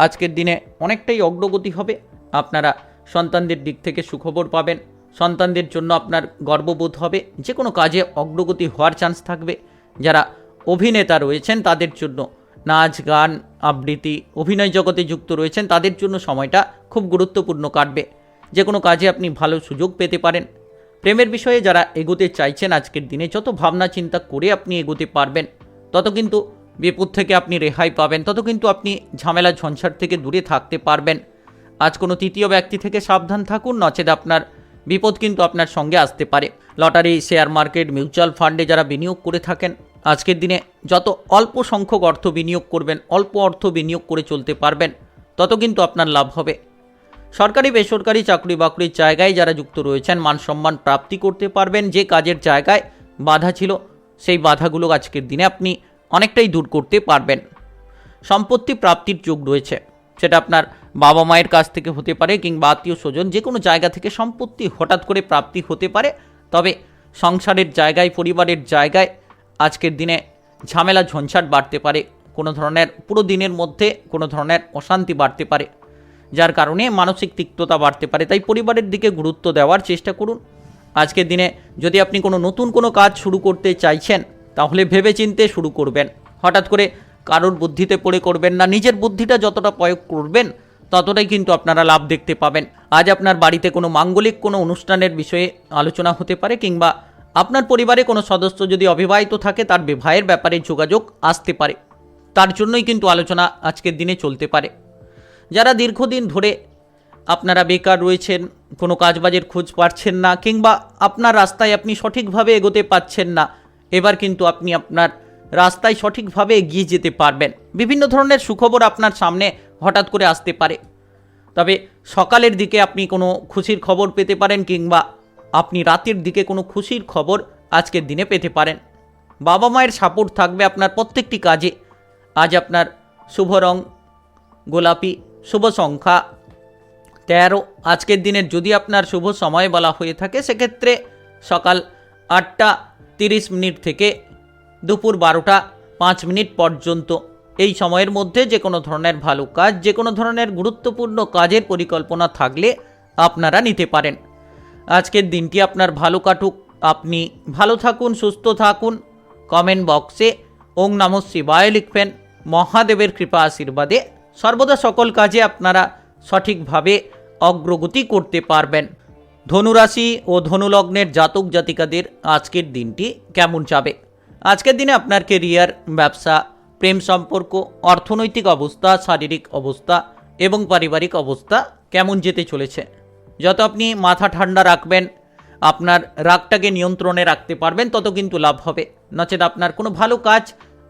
আজকের দিনে অনেকটাই অগ্রগতি হবে। আপনারা সন্তানদের দিক থেকে সুখবর পাবেন। সন্তানদের জন্য আপনার গর্ববোধ হবে। যে কোনো কাজে অগ্রগতি হওয়ার চান্স থাকবে। যারা অভিনেতা রয়েছেন তাদের জন্য, নাচ গান আবৃত্তি অভিনয় জগতে যুক্ত রয়েছেন তাদের জন্য সময়টা খুব গুরুত্বপূর্ণ কাটবে। যে কোনো কাজে আপনি ভালো সুযোগ পেতে পারেন। প্রেমের বিষয়ে যারা এগোতে চাইছেন, আজকের দিনে যত ভাবনা চিন্তা করে আপনি এগোতে পারবেন, তত কিন্তু বিপদ থেকে আপনি রেহাই পাবেন, তত কিন্তু আপনি ঝামেলা ঝঞ্ঝাট থেকে দূরে থাকতে পারবেন। আজ কোনো তৃতীয় ব্যক্তি থেকে সাবধান থাকুন, নচেত আপনার বিপদ কিন্তু আপনার সঙ্গে আসতে পারে। লটারি, শেয়ার মার্কেট, মিউচুয়াল ফান্ডে যারা বিনিয়োগ করে থাকেন, আজকের দিনে যত অল্প সংখ্যক অর্থ বিনিয়োগ করবেন, অল্প অর্থ বিনিয়োগ করে চলতে পারবেন, তত কিন্তু আপনার লাভ হবে। সরকারি বেসরকারি চাকরি বাকরির জায়গায় যারা যুক্ত রয়েছেন, মান সম্মান প্রাপ্তি করতে পারবেন। যে কাজের জায়গায় বাধা ছিল, সেই বাধাগুলো আজকের দিনে আপনি অনেকটাই দূর করতে পারবেন। সম্পত্তি প্রাপ্তির যোগ রয়েছে, সেটা আপনার বাবা মায়ের কাছ থেকে হতে পারে কিংবা আত্মীয় স্বজন, যে কোনো জায়গা থেকে সম্পত্তি হঠাৎ করে প্রাপ্তি হতে পারে। তবে সংসারের জায়গায়, পরিবারের জায়গায় আজকের দিনে ঝামেলা ঝঞ্ঝাট বাড়তে পারে। কোনো ধরনের পুরো দিনের মধ্যে কোনো ধরনের অশান্তি বাড়তে পারে, যার কারণে মানসিক তিক্ততা বাড়তে পারে। তাই পরিবারের দিকে গুরুত্ব দেওয়ার চেষ্টা করুন। আজকের দিনে যদি আপনি কোনো নতুন কোনো কাজ শুরু করতে চাইছেন, তাহলে ভেবেচিন্তে শুরু করবেন। হঠাৎ করে কারোর বুদ্ধিতে পড়ে করবেন না। নিজের বুদ্ধিটা যতটা প্রয়োগ করবেন, ততটাই কিন্তু আপনারা লাভ দেখতে পাবেন। আজ আপনার বাড়িতে কোনো মাঙ্গলিক কোনো অনুষ্ঠানের বিষয়ে আলোচনা হতে পারে কিংবা আপনার পরিবারে কোনো সদস্য যদি অবিবাহিত থাকে, তার বিবাহের ব্যাপারে যোগাযোগ আসতে পারে। তার জন্যই কিন্তু আলোচনা আজকের দিনে চলতে পারে। যারা দীর্ঘদিন ধরে আপনারা বেকার রয়েছেন, কোনো কাজবাজের খোঁজ পাচ্ছেন না কিংবা আপনার রাস্তায় আপনি সঠিকভাবে এগোতে পাচ্ছেন না, এবার কিন্তু আপনি আপনার রাস্তায় সঠিকভাবে এগিয়ে যেতে পারবেন। বিভিন্ন ধরনের সুখবর আপনার সামনে হঠাৎ করে আসতে পারে। তবে সকালের দিকে আপনি কোনো খুশির খবর পেতে পারেন কিংবা আপনি রাতের দিকে কোনো খুশির খবর আজকের দিনে পেতে পারেন। বাবা মায়ের সাপোর্ট থাকবে আপনার প্রত্যেকটি কাজে। আজ আপনার শুভ রং গোলাপি, শুভ সংখ্যা 13। আজকের দিনের যদি আপনার শুভ সময় বলা হয়ে থাকে, সেক্ষেত্রে সকাল 8টা 30 থেকে দুপুর 12টা 5 পর্যন্ত। এই সময়ের মধ্যে যে কোনো ধরনের ভালো কাজ, যে কোনো ধরনের গুরুত্বপূর্ণ কাজের পরিকল্পনা থাকলে আপনারা নিতে পারেন। আজকের দিনটি আপনার ভালো কাটুক। আপনি ভালো থাকুন, সুস্থ থাকুন। কমেন্ট বক্সে ওং নমঃ শিবায় লিখবেন। মহাদেবের কৃপা আশীর্বাদে সর্বদা সকল কাজে আপনারা সঠিকভাবে অগ্রগতি করতে পারবেন। ধনুরাশি ও ধনুলগ্নের জাতক জাতিকাদের আজকের দিনটি কেমন যাবে? আজকের দিনে আপনার কেরিয়ার, ব্যবসা, প্রেম সম্পর্ক, অর্থনৈতিক অবস্থা, শারীরিক অবস্থা এবং পারিবারিক অবস্থা কেমন যেতে চলেছে? যত আপনি মাথা ঠান্ডা রাখবেন, আপনার রাগটাকে নিয়ন্ত্রণে রাখতে পারবেন, তত কিন্তু লাভ হবে। নচেত আপনার কোনো ভালো কাজ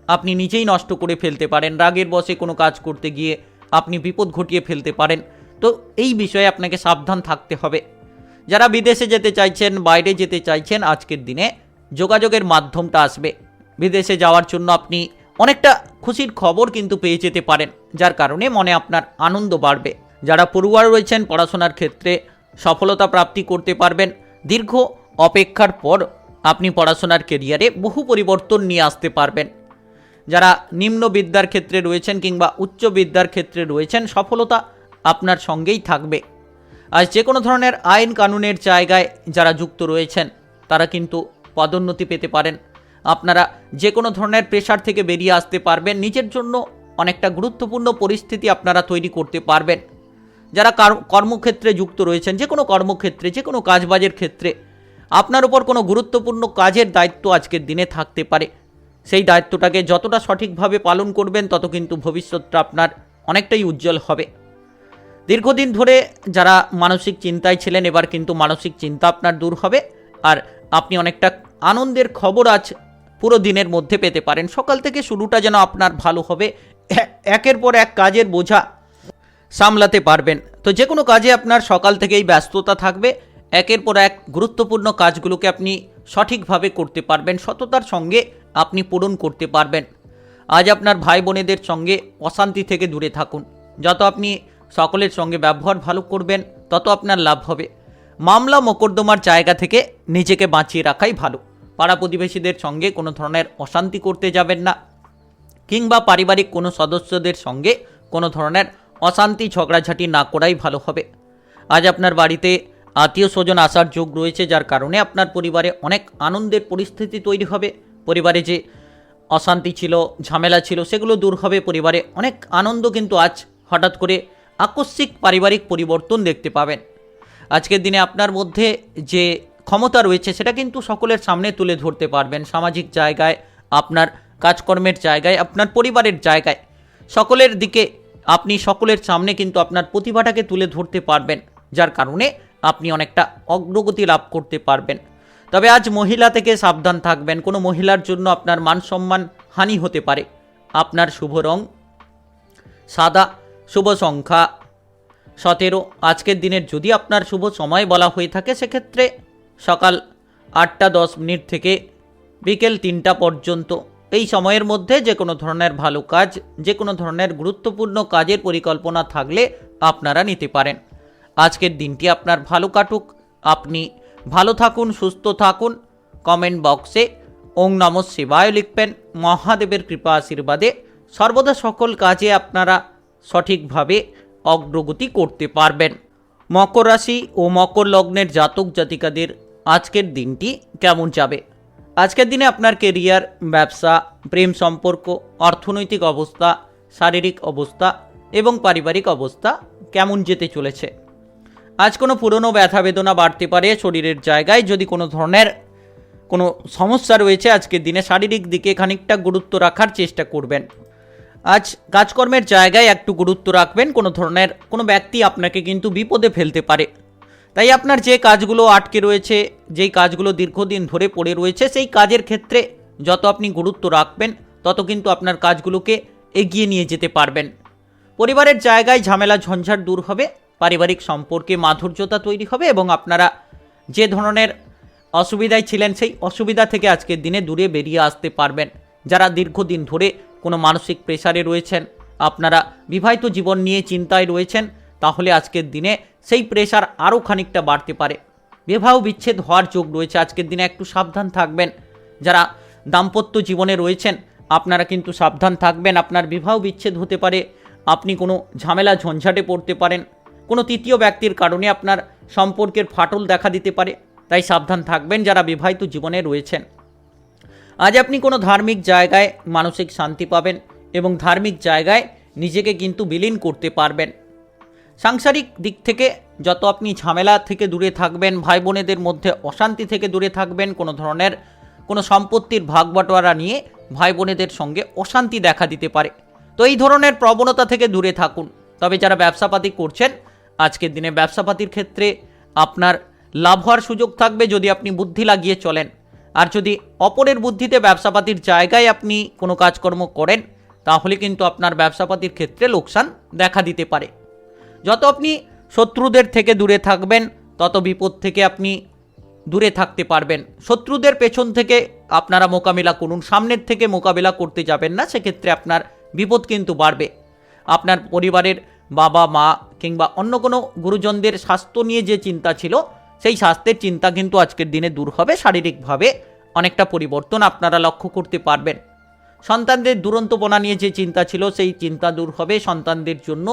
আপনি নিজেই নষ্ট করে ফেলতে পারেন। রাগের বশে কোনো কাজ করতে গিয়ে আপনি বিপদ ঘটিয়ে ফেলতে পারেন। তো এই বিষয়ে আপনাকে সাবধান থাকতে হবে। যারা বিদেশে যেতে চাইছেন, বাইরে যেতে চাইছেন, আজকের দিনে যোগাযোগের মাধ্যমটা আসবে। বিদেশে যাওয়ার জন্য আপনি অনেকটা খুশির খবর কিন্তু পেয়ে যেতে পারেন, যার কারণে মনে আপনার আনন্দ বাড়বে। যারা পড়ুয়া রয়েছেন, পড়াশোনার ক্ষেত্রে সফলতা প্রাপ্তি করতে পারবেন। দীর্ঘ অপেক্ষার পর আপনি পড়াশোনার কেরিয়ারে বহু পরিবর্তন নিয়ে আসতে পারবেন। যারা নিম্ন বিদ্যার ক্ষেত্রে রয়েছেন কিংবা উচ্চ বিদ্যার ক্ষেত্রে রয়েছেন, সফলতা আপনার সঙ্গেই থাকবে। আজ যে কোনো ধরনের আইন কানুনের জায়গায় যারা যুক্ত রয়েছেন, তারা কিন্তু পদোন্নতি পেতে পারেন। আপনারা যে কোনো ধরনের প্রেশার থেকে বেরিয়ে আসতে পারবেন। নিজের জন্য অনেকটা গুরুত্বপূর্ণ পরিস্থিতি আপনারা তৈরি করতে পারবেন। যারা কর্মক্ষেত্রে যুক্ত রয়েছেন, যে কোনো কর্মক্ষেত্রে, যে কোনো কাজবাজের ক্ষেত্রে আপনার উপর কোনো গুরুত্বপূর্ণ কাজের দায়িত্ব আজকের দিনে থাকতে পারে। সেই দায়িত্বটাকে যতটা সঠিকভাবে পালন করবেন, তত কিন্তু ভবিষ্যৎটা আপনার অনেকটাই উজ্জ্বল হবে। দীর্ঘদিন ধরে যারা মানসিক চিন্তায় ছিলেন, এবার কিন্তু মানসিক চিন্তা আপনার দূর হবে। আর আপনি অনেকটা আনন্দের খবর আজ পুরো দিনের মধ্যে পেতে পারেন। সকাল থেকে শুরুটা যেন আপনার ভালো হবে। একের পর এক কাজের বোঝা সামলাতে পারবেন। তো যে কোনো কাজে আপনার সকাল থেকেই ব্যস্ততা থাকবে। একের পর এক গুরুত্বপূর্ণ কাজগুলোকে আপনি সঠিকভাবে করতে পারবেন, সততার সঙ্গে আপনি পূরণ করতে পারবেন। আজ আপনার ভাই বোনেদের সঙ্গে অশান্তি থেকে দূরে থাকুন। যত আপনি সকলের সঙ্গে ব্যবহার ভালো করবেন, তত আপনার লাভ হবে। মামলা মোকদ্দমার জায়গা থেকে নিজেকে বাঁচিয়ে রাখাই ভালো। পাড়া প্রতিবেশীদের সঙ্গে কোনো ধরনের অশান্তি করতে যাবেন না, কিংবা পারিবারিক কোনো সদস্যদের সঙ্গে কোনো ধরনের অশান্তি ঝগড়াঝাটি না করাই ভালো হবে। আজ আপনার বাড়িতে আত্মীয় স্বজন আসার যোগ রয়েছে, যার কারণে আপনার পরিবারে অনেক আনন্দের পরিস্থিতি তৈরি হবে। পরিবারে যে অশান্তি ছিল, ঝামেলা ছিল, সেগুলো দূর হবে। পরিবারে অনেক আনন্দ কিন্তু আজ হঠাৎ করে আকস্মিক পারিবারিক পরিবর্তন দেখতে পাবেন। আজকের দিনে আপনার মধ্যে যে ক্ষমতা রয়েছে, সেটা কিন্তু সকলের সামনে তুলে ধরতে পারবেন। সামাজিক জায়গায়, আপনার কাজকর্মের জায়গায়, আপনার পরিবারের জায়গায়, সকলের দিকে আপনি সকলের সামনে কিন্তু আপনার প্রতিভাটাকে তুলে ধরতে পারবেন, যার কারণে আপনি অনেকটা অগ্রগতি লাভ করতে পারবেন। তবে আজ মহিলা থেকে সাবধান থাকবেন। কোনো মহিলার জন্য আপনার মান সম্মান হানি হতে পারে। আপনার শুভ রং সাদা, শুভ সংখ্যা 17। আজকের দিনের যদি আপনার শুভ সময় বলা হয়ে থাকে, সেক্ষেত্রে সকাল 8টা 10 থেকে বিকেল 3টা পর্যন্ত। এই সময়ের মধ্যে যে কোনো ধরনের ভালো কাজ, যে কোনো ধরনের গুরুত্বপূর্ণ কাজের পরিকল্পনা থাকলে আপনারা নিতে পারেন। আজকের দিনটি আপনার ভালো কাটুক। আপনি ভালো থাকুন, সুস্থ থাকুন। কমেন্ট বক্সে ওং নমঃ শিবায় লিখবেন। মহাদেবের কৃপা আশীর্বাদে সর্বদা সকল কাজে আপনারা সঠিকভাবে অগ্রগতি করতে পারবেন। মকর রাশি ও মকর লগ্নের জাতক জাতিকাদের আজকের দিনটি কেমন যাবে? আজকের দিনে আপনার কেরিয়ার, ব্যবসা, প্রেম সম্পর্ক, অর্থনৈতিক অবস্থা, শারীরিক অবস্থা এবং পারিবারিক অবস্থা কেমন যেতে চলেছে? আজ কোনো পুরনো ব্যথা বেদনা বাড়তে পারে শরীরের জায়গায়। যদি কোনো ধরনের কোনো সমস্যা রয়েছে, আজকের দিনে শারীরিক দিকে খানিকটা গুরুত্ব রাখার চেষ্টা করবেন। আজ কাজকর্মের জায়গায় একটু গুরুত্ব রাখবেন। কোনো ধরনের কোনো ব্যক্তি আপনাকে কিন্তু বিপদে ফেলতে পারে। তাই আপনার যে কাজগুলো আটকে রয়েছে, যেই কাজগুলো দীর্ঘদিন ধরে পড়ে রয়েছে, সেই কাজের ক্ষেত্রে যত আপনি গুরুত্ব রাখবেন, তত কিন্তু আপনার কাজগুলোকে এগিয়ে নিয়ে যেতে পারবেন। পরিবারের জায়গায় ঝামেলা ঝঞ্ঝাট দূর হবে। পারিবারিক সম্পর্কে মাধুর্যতা তৈরি হবে এবং আপনারা যে ধরনের অসুবিধায় ছিলেন, সেই অসুবিধা থেকে আজকের দিনে দূরে বেরিয়ে আসতে পারবেন। যারা দীর্ঘদিন ধরে কোনো মানসিক প্রেসারে রয়েছেন, আপনারা বিবাহিত জীবন নিয়ে চিন্তায় রয়েছেন, তাহলে আজকের দিনে সেই প্রেসার আরও খানিকটা বাড়তে পারে। বিবাহ বিচ্ছেদ হওয়ার যোগ রয়েছে। আজকের দিনে একটু সাবধান থাকবেন। যারা দাম্পত্য জীবনে রয়েছেন, আপনারা কিন্তু সাবধান থাকবেন। আপনার বিবাহ বিচ্ছেদ হতে পারে, আপনি কোনো ঝামেলা ঝঞ্ঝাটে পড়তে পারেন, কোনো তৃতীয় ব্যক্তির কারণে আপনার সম্পর্কের ফাটল দেখা দিতে পারে। তাই সাবধান থাকবেন যারা বিবাহিত জীবনে রয়েছেন। আজ আপনি কোনো ধার্মিক জায়গায় মানসিক শান্তি পাবেন এবং ধার্মিক জায়গায় নিজেকে কিন্তু বিলীন করতে পারবেন। সাংসারিক দিক থেকে যত আপনি ঝামেলা থেকে দূরে থাকবেন, ভাই বোনেদের মধ্যে অশান্তি থেকে দূরে থাকবেন, কোনো ধরনের কোনো সম্পত্তির ভাগ বাটোয়ারা নিয়ে ভাই বোনেদের সঙ্গে অশান্তি দেখা দিতে পারে। তো এই ধরনের প্রবণতা থেকে দূরে থাকুন। তবে যারা ব্যবসাপাতি করছেন, আজকের দিনে ব্যবসাপাতির ক্ষেত্রে আপনার লাভ হওয়ার সুযোগ থাকবে যদি আপনি বুদ্ধি লাগিয়ে চলেন। আর যদি অপরের বুদ্ধিতে ব্যবসাপাতির জায়গায় আপনি কোনো কাজকর্ম করেন, তাহলে কিন্তু আপনার ব্যবসাপাতির ক্ষেত্রে লোকসান দেখা দিতে পারে। যত আপনি শত্রুদের থেকে দূরে থাকবেন, তত বিপদ থেকে আপনি দূরে থাকতে পারবেন। শত্রুদের পেছন থেকে আপনারা মোকাবিলা করুন, সামনের থেকে মোকাবিলা করতে যাবেন না, সেক্ষেত্রে আপনার বিপদ কিন্তু বাড়বে। আপনার পরিবারের বাবা মা কিংবা অন্য কোনো গুরুজনদের স্বাস্থ্য নিয়ে যে চিন্তা ছিল, সেই স্বাস্থ্যের চিন্তা কিন্তু আজকের দিনে দূর হবে। শারীরিকভাবে অনেকটা পরিবর্তন আপনারা লক্ষ্য করতে পারবেন। সন্তানদের দুরন্তপনা নিয়ে যে চিন্তা ছিল, সেই চিন্তা দূর হবে। সন্তানদের জন্য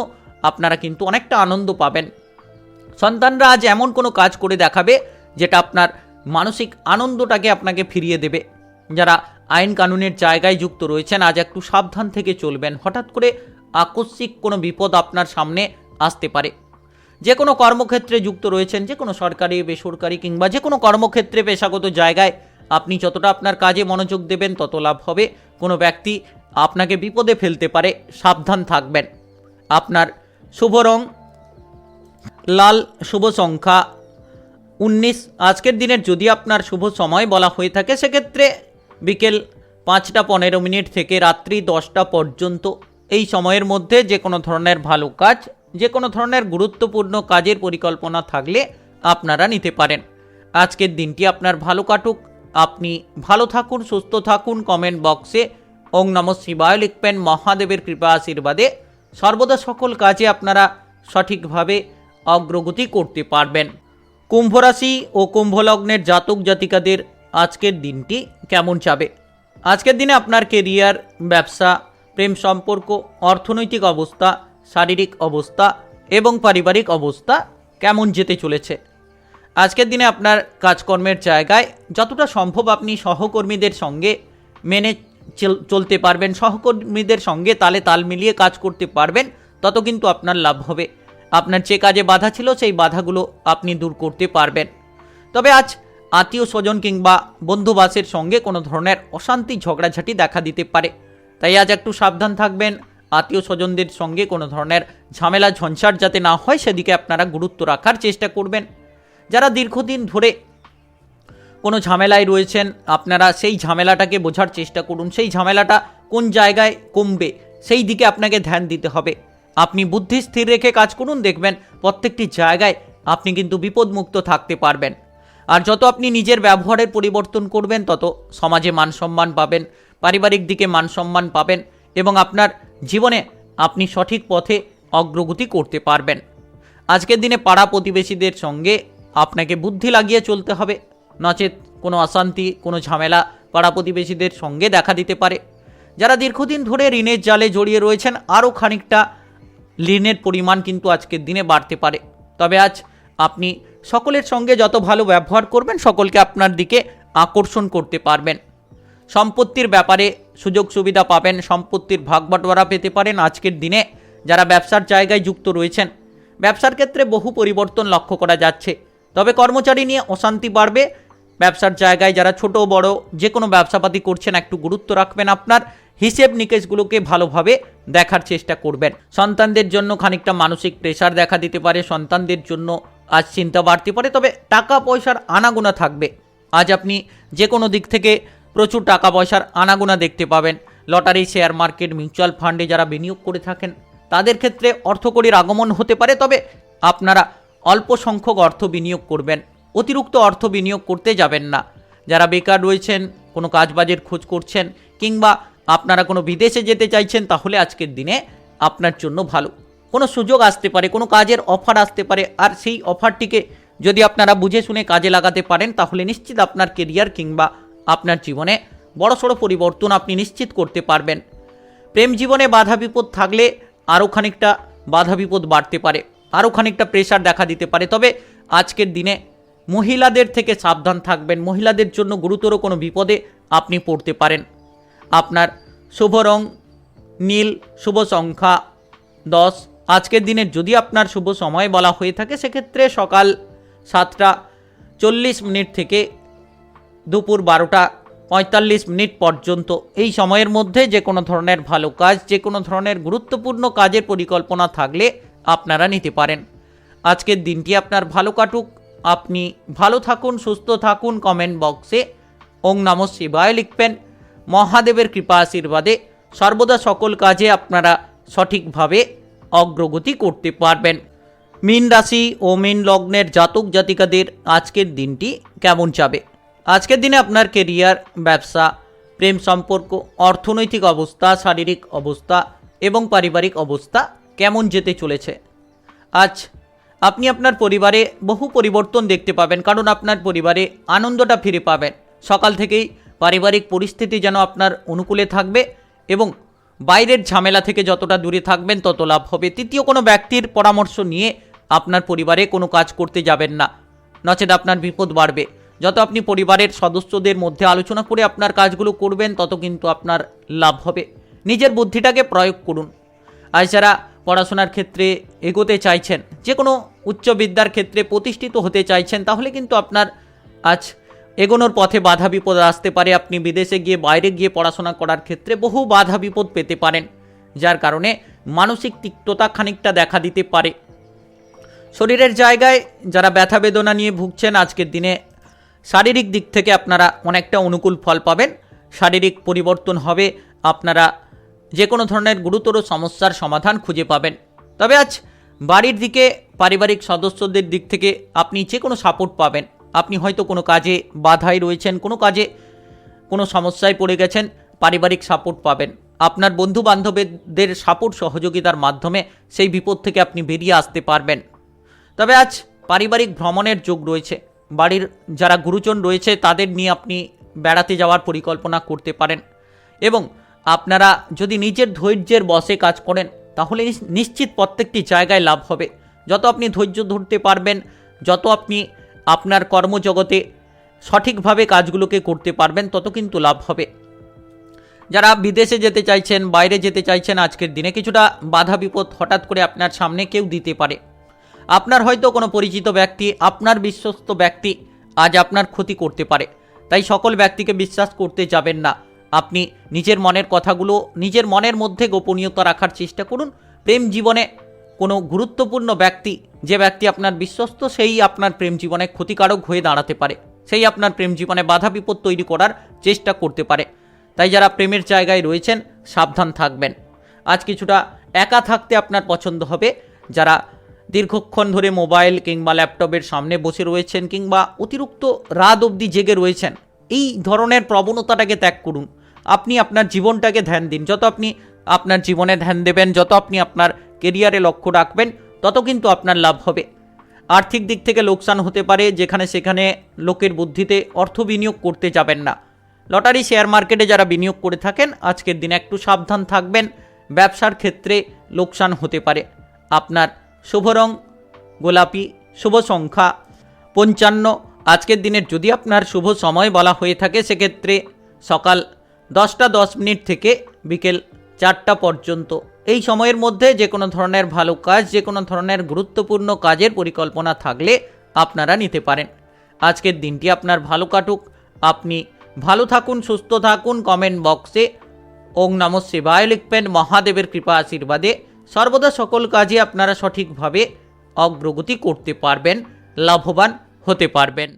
আপনারা কিন্তু অনেকটা আনন্দ পাবেন। সন্তানরা আজ এমন কোনো কাজ করে দেখাবে যেটা আপনার মানসিক আনন্দটাকে আপনাকে ফিরিয়ে দেবে। যারা আইন কানুনের জায়গায় যুক্ত রয়েছেন, আজ একটু সাবধান থেকে চলবেন। হঠাৎ করে আকস্মিক কোনো বিপদ আপনার সামনে আসতে পারে। যে কোনো কর্মক্ষেত্রে যুক্ত রয়েছেন, যে কোনো সরকারি বেসরকারি কিংবা যে কোনো কর্মক্ষেত্রে পেশাগত জায়গায় আপনি যতটা আপনার কাজে মনোযোগ দেবেন তত লাভ হবে। কোনো ব্যক্তি আপনাকে বিপদে ফেলতে পারে, সাবধান থাকবেন। আপনার শুভ রং লাল, শুভ সংখ্যা 19। আজকের দিনের যদি আপনার শুভ সময় বলা হয়ে থাকে, সেক্ষেত্রে বিকেল 5টা 15 থেকে রাত্রি 10টা পর্যন্ত। এই সময়ের মধ্যে যে কোনো ধরনের ভালো কাজ, যে কোনো ধরনের গুরুত্বপূর্ণ কাজের পরিকল্পনা থাকলে আপনারা নিতে পারেন। আজকের দিনটি আপনার ভালো কাটুক। আপনি ভালো থাকুন, সুস্থ থাকুন। কমেন্ট বক্সে ওং নমঃ শিবায় লিখবেন। মহাদেবের কৃপা আশীর্বাদে সর্বদা সকল কাজে আপনারা সঠিকভাবে অগ্রগতি করতে পারবেন। কুম্ভ রাশি ও কুম্ভ লগ্নের জাতক জাতিকাদের আজকের দিনটি কেমন যাবে? আজকের দিনে আপনার কেরিয়ার, ব্যবসা, প্রেম সম্পর্ক, অর্থনৈতিক অবস্থা, শারীরিক অবস্থা এবং পারিবারিক অবস্থা কেমন যেতে চলেছে? আজকের দিনে আপনার কাজকর্মের জায়গায় যতটা সম্ভব আপনি সহকর্মীদের সঙ্গে মেনে চলতে পারবেন, সহকর্মীদের সঙ্গে তালে তাল মিলিয়ে কাজ করতে পারবেন, তত কিন্তু আপনার লাভ হবে। আপনার যে কাজে বাধা ছিল, সেই বাধাগুলো আপনি দূর করতে পারবেন। তবে আজ আত্মীয় স্বজন কিংবা বন্ধুবাসের সঙ্গে কোনো ধরনের অশান্তি ঝগড়াঝাটি দেখা দিতে পারে। তাই আজ একটু সাবধান থাকবেন। আত্মীয় স্বজনদের সঙ্গে কোনো ধরনের ঝামেলা ঝঞ্ঝাট যাতে না হয়, সেদিকে আপনারা গুরুত্ব রাখার চেষ্টা করবেন। যারা দীর্ঘদিন ধরে কোনো ঝামেলায় রয়েছেন, আপনারা সেই ঝামেলাটাকে বোঝার চেষ্টা করুন। সেই ঝামেলাটা কোন জায়গায় কমবে, সেই দিকে আপনাকে ধ্যান দিতে হবে। আপনি বুদ্ধি স্থির রেখে কাজ করুন, দেখবেন প্রত্যেকটি জায়গায় আপনি কিন্তু বিপদমুক্ত থাকতে পারবেন। আর যত আপনি নিজের ব্যবহারের পরিবর্তন করবেন, তত সমাজে মান সম্মান পাবেন, পারিবারিক দিকে মান সম্মান পাবেন এবং আপনার জীবনে আপনি সঠিক পথে অগ্রগতি করতে পারবেন। আজকের দিনে পাড়া প্রতিবেশীদের সঙ্গে আপনাকে বুদ্ধি লাগিয়ে চলতে হবে, নচেত কোনো অশান্তি, কোনো ঝামেলা পাড়া প্রতিবেশীদের সঙ্গে দেখা দিতে পারে। যারা দীর্ঘদিন ধরে ঋণের জালে জড়িয়ে রয়েছেন, আরও খানিকটা ঋণের পরিমাণ কিন্তু আজকের দিনে বাড়তে পারে। তবে আজ আপনি সকলের সঙ্গে যত ভালো ব্যবহার করবেন, সকলকে আপনার দিকে আকর্ষণ করতে পারবেন। সম্পত্তির ব্যাপারে সুযোগ সুবিধা পাবেন, সম্পত্তির ভাগ বাটোয়ারা পেতে পারেন। আজকের দিনে যারা ব্যবসার জায়গায় যুক্ত রয়েছেন, ব্যবসার ক্ষেত্রে বহু পরিবর্তন লক্ষ্য করা যাচ্ছে। তবে কর্মচারী নিয়ে অশান্তি বাড়বে। ব্যবসার জায়গায় যারা ছোট বড় যে কোনো ব্যবসাপাতি করছেন, একটু গুরুত্ব রাখবেন। আপনার হিসেব নিকেশগুলোকে ভালোভাবে দেখার চেষ্টা করবেন। সন্তানদের জন্য খানিকটা মানসিক প্রেশার দেখা দিতে পারে, সন্তানদের জন্য আজ চিন্তা বাড়তে পারে। তবে টাকা পয়সার আনাগোনা থাকবে। আজ আপনি যে কোনো দিক থেকে প্রচুর টাকা পয়সার আনাগোনা দেখতে পাবেন। লটারি, শেয়ার মার্কেট, মিউচুয়াল ফান্ডে যারা বিনিয়োগ করে থাকেন, তাদের ক্ষেত্রে অর্থকড়ির আগমন হতে পারে। তবে আপনারা অল্প সংখ্যক অর্থ বিনিয়োগ করবেন, অতিরিক্ত অর্থ বিনিয়োগ করতে যাবেন না। যারা বেকার রয়েছেন, কোনো কাজবাজের খোঁজ করছেন কিংবা আপনারা কোনো বিদেশে যেতে চাইছেন, তাহলে আজকের দিনে আপনার জন্য ভালো। কোনো সুযোগ আসতে পারে, কোনো কাজের অফার আসতে পারে। আর সেই অফারটিকে যদি আপনারা বুঝে শুনে কাজে লাগাতে পারেন, তাহলে নিশ্চিত আপনার কেরিয়ার কিংবা আপনার জীবনে বড়সড় পরিবর্তন আপনি নিশ্চিত করতে পারবেন। প্রেম জীবনে বাধা বিপদ থাকলে আরও খানিকটা বাধা বিপদ বাড়তে পারে, আরও খানিকটা প্রেশার দেখা দিতে পারে। তবে আজকের দিনে মহিলাদের থেকে সাবধান থাকবেন। মহিলাদের জন্য গুরুতর কোনো বিপদে আপনি পড়তে পারেন। আপনার শুভ রং নীল, শুভ সংখ্যা 10। আজকের দিনের যদি আপনার শুভ সময় বলা হয়ে থাকে সেক্ষেত্রে সকাল 7:40 থেকে দুপুর 12:45 পর্যন্ত। এই সময়ের মধ্যে যে কোনো ধরনের ভালো কাজ, যে কোনো ধরনের গুরুত্বপূর্ণ কাজের পরিকল্পনা থাকলে আপনারা নিতে পারেন। আজকের দিনটি আপনার ভালো কাটুক, আপনি ভালো থাকুন, সুস্থ থাকুন। কমেন্ট বক্সে ওং নমঃ শিবায় লিখবেন। মহাদেবের কৃপা আশীর্বাদে সর্বদা সকল কাজে আপনারা সঠিকভাবে অগ্রগতি করতে পারবেন। মীন রাশি ও মীন লগ্নের জাতক জাতিকাদের আজকের দিনটি কেমন যাবে? আজকের দিনে আপনার কেরিয়ার, ব্যবসা, প্রেম সম্পর্ক, অর্থনৈতিক অবস্থা, শারীরিক অবস্থা এবং পারিবারিক অবস্থা কেমন যেতে চলেছে? আজ আপনি আপনার পরিবারে বহু পরিবর্তন দেখতে পাবেন, কারণ আপনার পরিবারে আনন্দটা ফিরে পাবেন। সকাল থেকেই পারিবারিক পরিস্থিতি যেন আপনার অনুকূলে থাকবে এবং বাইরের ঝামেলা থেকে যতটা দূরে থাকবেন তত লাভ হবে। তৃতীয় কোনো ব্যক্তির পরামর্শ নিয়ে আপনার পরিবারে কোনো কাজ করতে যাবেন না, নচেত আপনার বিপদ বাড়বে। যত আপনি পরিবারের সদস্যদের মধ্যে আলোচনা করে আপনার কাজগুলো করবেন তত কিন্তু আপনার লাভ হবে। নিজের বুদ্ধিটাকে প্রয়োগ করুন। আজ যারা পড়াশোনার ক্ষেত্রে এগোতে চাইছেন, যে কোনো উচ্চ বিদ্যার ক্ষেত্রে প্রতিষ্ঠিত হতে চাইছেন, তাহলে কিন্তু আপনার আজ এগোনোর পথে বাধা বিপদ আসতে পারে। আপনি বিদেশে গিয়ে, বাইরে গিয়ে পড়াশোনা করার ক্ষেত্রে বহু বাধা বিপদ পেতে পারেন, যার কারণে মানসিক তিক্ততা খানিকটা দেখা দিতে পারে। শরীরের জায়গায় যারা ব্যথা বেদনা নিয়ে ভুগছেন, আজকের দিনে শারীরিক দিক থেকে আপনারা অনেকটা অনুকূল ফল পাবেন। শারীরিক পরিবর্তন হবে, আপনারা যে কোনো ধরনের গুরুতর সমস্যার সমাধান খুঁজে পাবেন। তবে আজ বাড়ির দিকে, পারিবারিক সদস্যদের দিক থেকে আপনি যে কোনো সাপোর্ট পাবেন। আপনি হয়তো কোনো কাজে বাধায় রয়েছেন, কোনো কাজে কোনো সমস্যায় পড়ে গেছেন, পারিবারিক সাপোর্ট পাবেন। আপনার বন্ধু বান্ধবদের সাপোর্ট সহযোগিতার মাধ্যমে সেই বিপদ থেকে আপনি বেরিয়ে আসতে পারবেন। তবে আজ পারিবারিক ভ্রমণের যোগ রয়েছে। বাড়ির যারা গুরুজন রয়েছে তাদের নিয়ে আপনি বেড়াতে যাওয়ার পরিকল্পনা করতে পারেন এবং আপনারা যদি নিজের ধৈর্যের বশে কাজ করেন তাহলে নিশ্চিত প্রত্যেকটি জায়গায় লাভ হবে। যত আপনি ধৈর্য ধরতে পারবেন, যত আপনি আপনার কর্মজগতে সঠিকভাবে কাজগুলোকে করতে পারবেন, তত কিন্তু লাভ হবে। যারা বিদেশে যেতে চাইছেন, বাইরে যেতে চাইছেন, আজকের দিনে কিছুটা বাধা বিপদ হঠাৎ করে আপনার সামনে কেউ দিতে পারে। আপনার হয়তো কোনো পরিচিত ব্যক্তি, আপনার বিশ্বস্ত ব্যক্তি আজ আপনার ক্ষতি করতে পারে। তাই সকল ব্যক্তিকে বিশ্বাস করতে যাবেন না। আপনি নিজের মনের কথাগুলো নিজের মনের মধ্যে গোপনীয়তা রাখার চেষ্টা করুন। প্রেম জীবনে কোনো গুরুত্বপূর্ণ ব্যক্তি, যে ব্যক্তি আপনার বিশ্বস্ত, সেই আপনার প্রেম জীবনে ক্ষতিকারক হয়ে দাঁড়াতে পারে, সেই আপনার প্রেম জীবনে বাধা বিপদ তৈরি করার চেষ্টা করতে পারে। তাই যারা প্রেমের জায়গায় রয়েছেন সাবধান থাকবেন। আজ কিছুটা একা থাকতে আপনার পছন্দ হবে। যারা দীর্ঘক্ষণ ধরে মোবাইল কিংবা ল্যাপটপের সামনে বসে রয়েছেন কিংবা অতিরিক্ত রাত অবধি জেগে রয়েছেন, এই ধরনের প্রবণতাটাকে ত্যাগ করুন। আপনি আপনার জীবনটাকে ধ্যান দিন। যত আপনি আপনার জীবনে ধ্যান দেবেন, যত আপনি আপনার কেরিয়ারে লক্ষ্য রাখবেন, তত কিন্তু আপনার লাভ হবে। আর্থিক দিক থেকে লোকসান হতে পারে, যেখানে সেখানে লোকের বুদ্ধিতে অর্থ বিনিয়োগ করতে যাবেন না। লটারি, শেয়ার মার্কেটে যারা বিনিয়োগ করে থাকেন আজকের দিনে একটু সাবধান থাকবেন। ব্যবসার ক্ষেত্রে লোকসান হতে পারে। আপনার শুভ রং গোলাপি, শুভ সংখ্যা 55। আজকের দিনের যদি আপনার শুভ সময় বলা হয়ে থাকে সেক্ষেত্রে সকাল 10:10 থেকে বিকেল 4টা পর্যন্ত। এই সময়ের মধ্যে যে কোনো ধরনের ভালো কাজ, যে কোনো ধরনের গুরুত্বপূর্ণ কাজের পরিকল্পনা থাকলে আপনারা নিতে পারেন। আজকের দিনটি আপনার ভালো কাটুক, আপনি ভালো থাকুন, সুস্থ থাকুন। কমেন্ট বক্সে ওং নমঃ শিবায় লিখবেন। মহাদেবের কৃপা আশীর্বাদে সর্বদা সকল কাজে আপনারা সঠিকভাবে অগ্রগতি করতে পারবেন, লাভবান হতে পারবেন।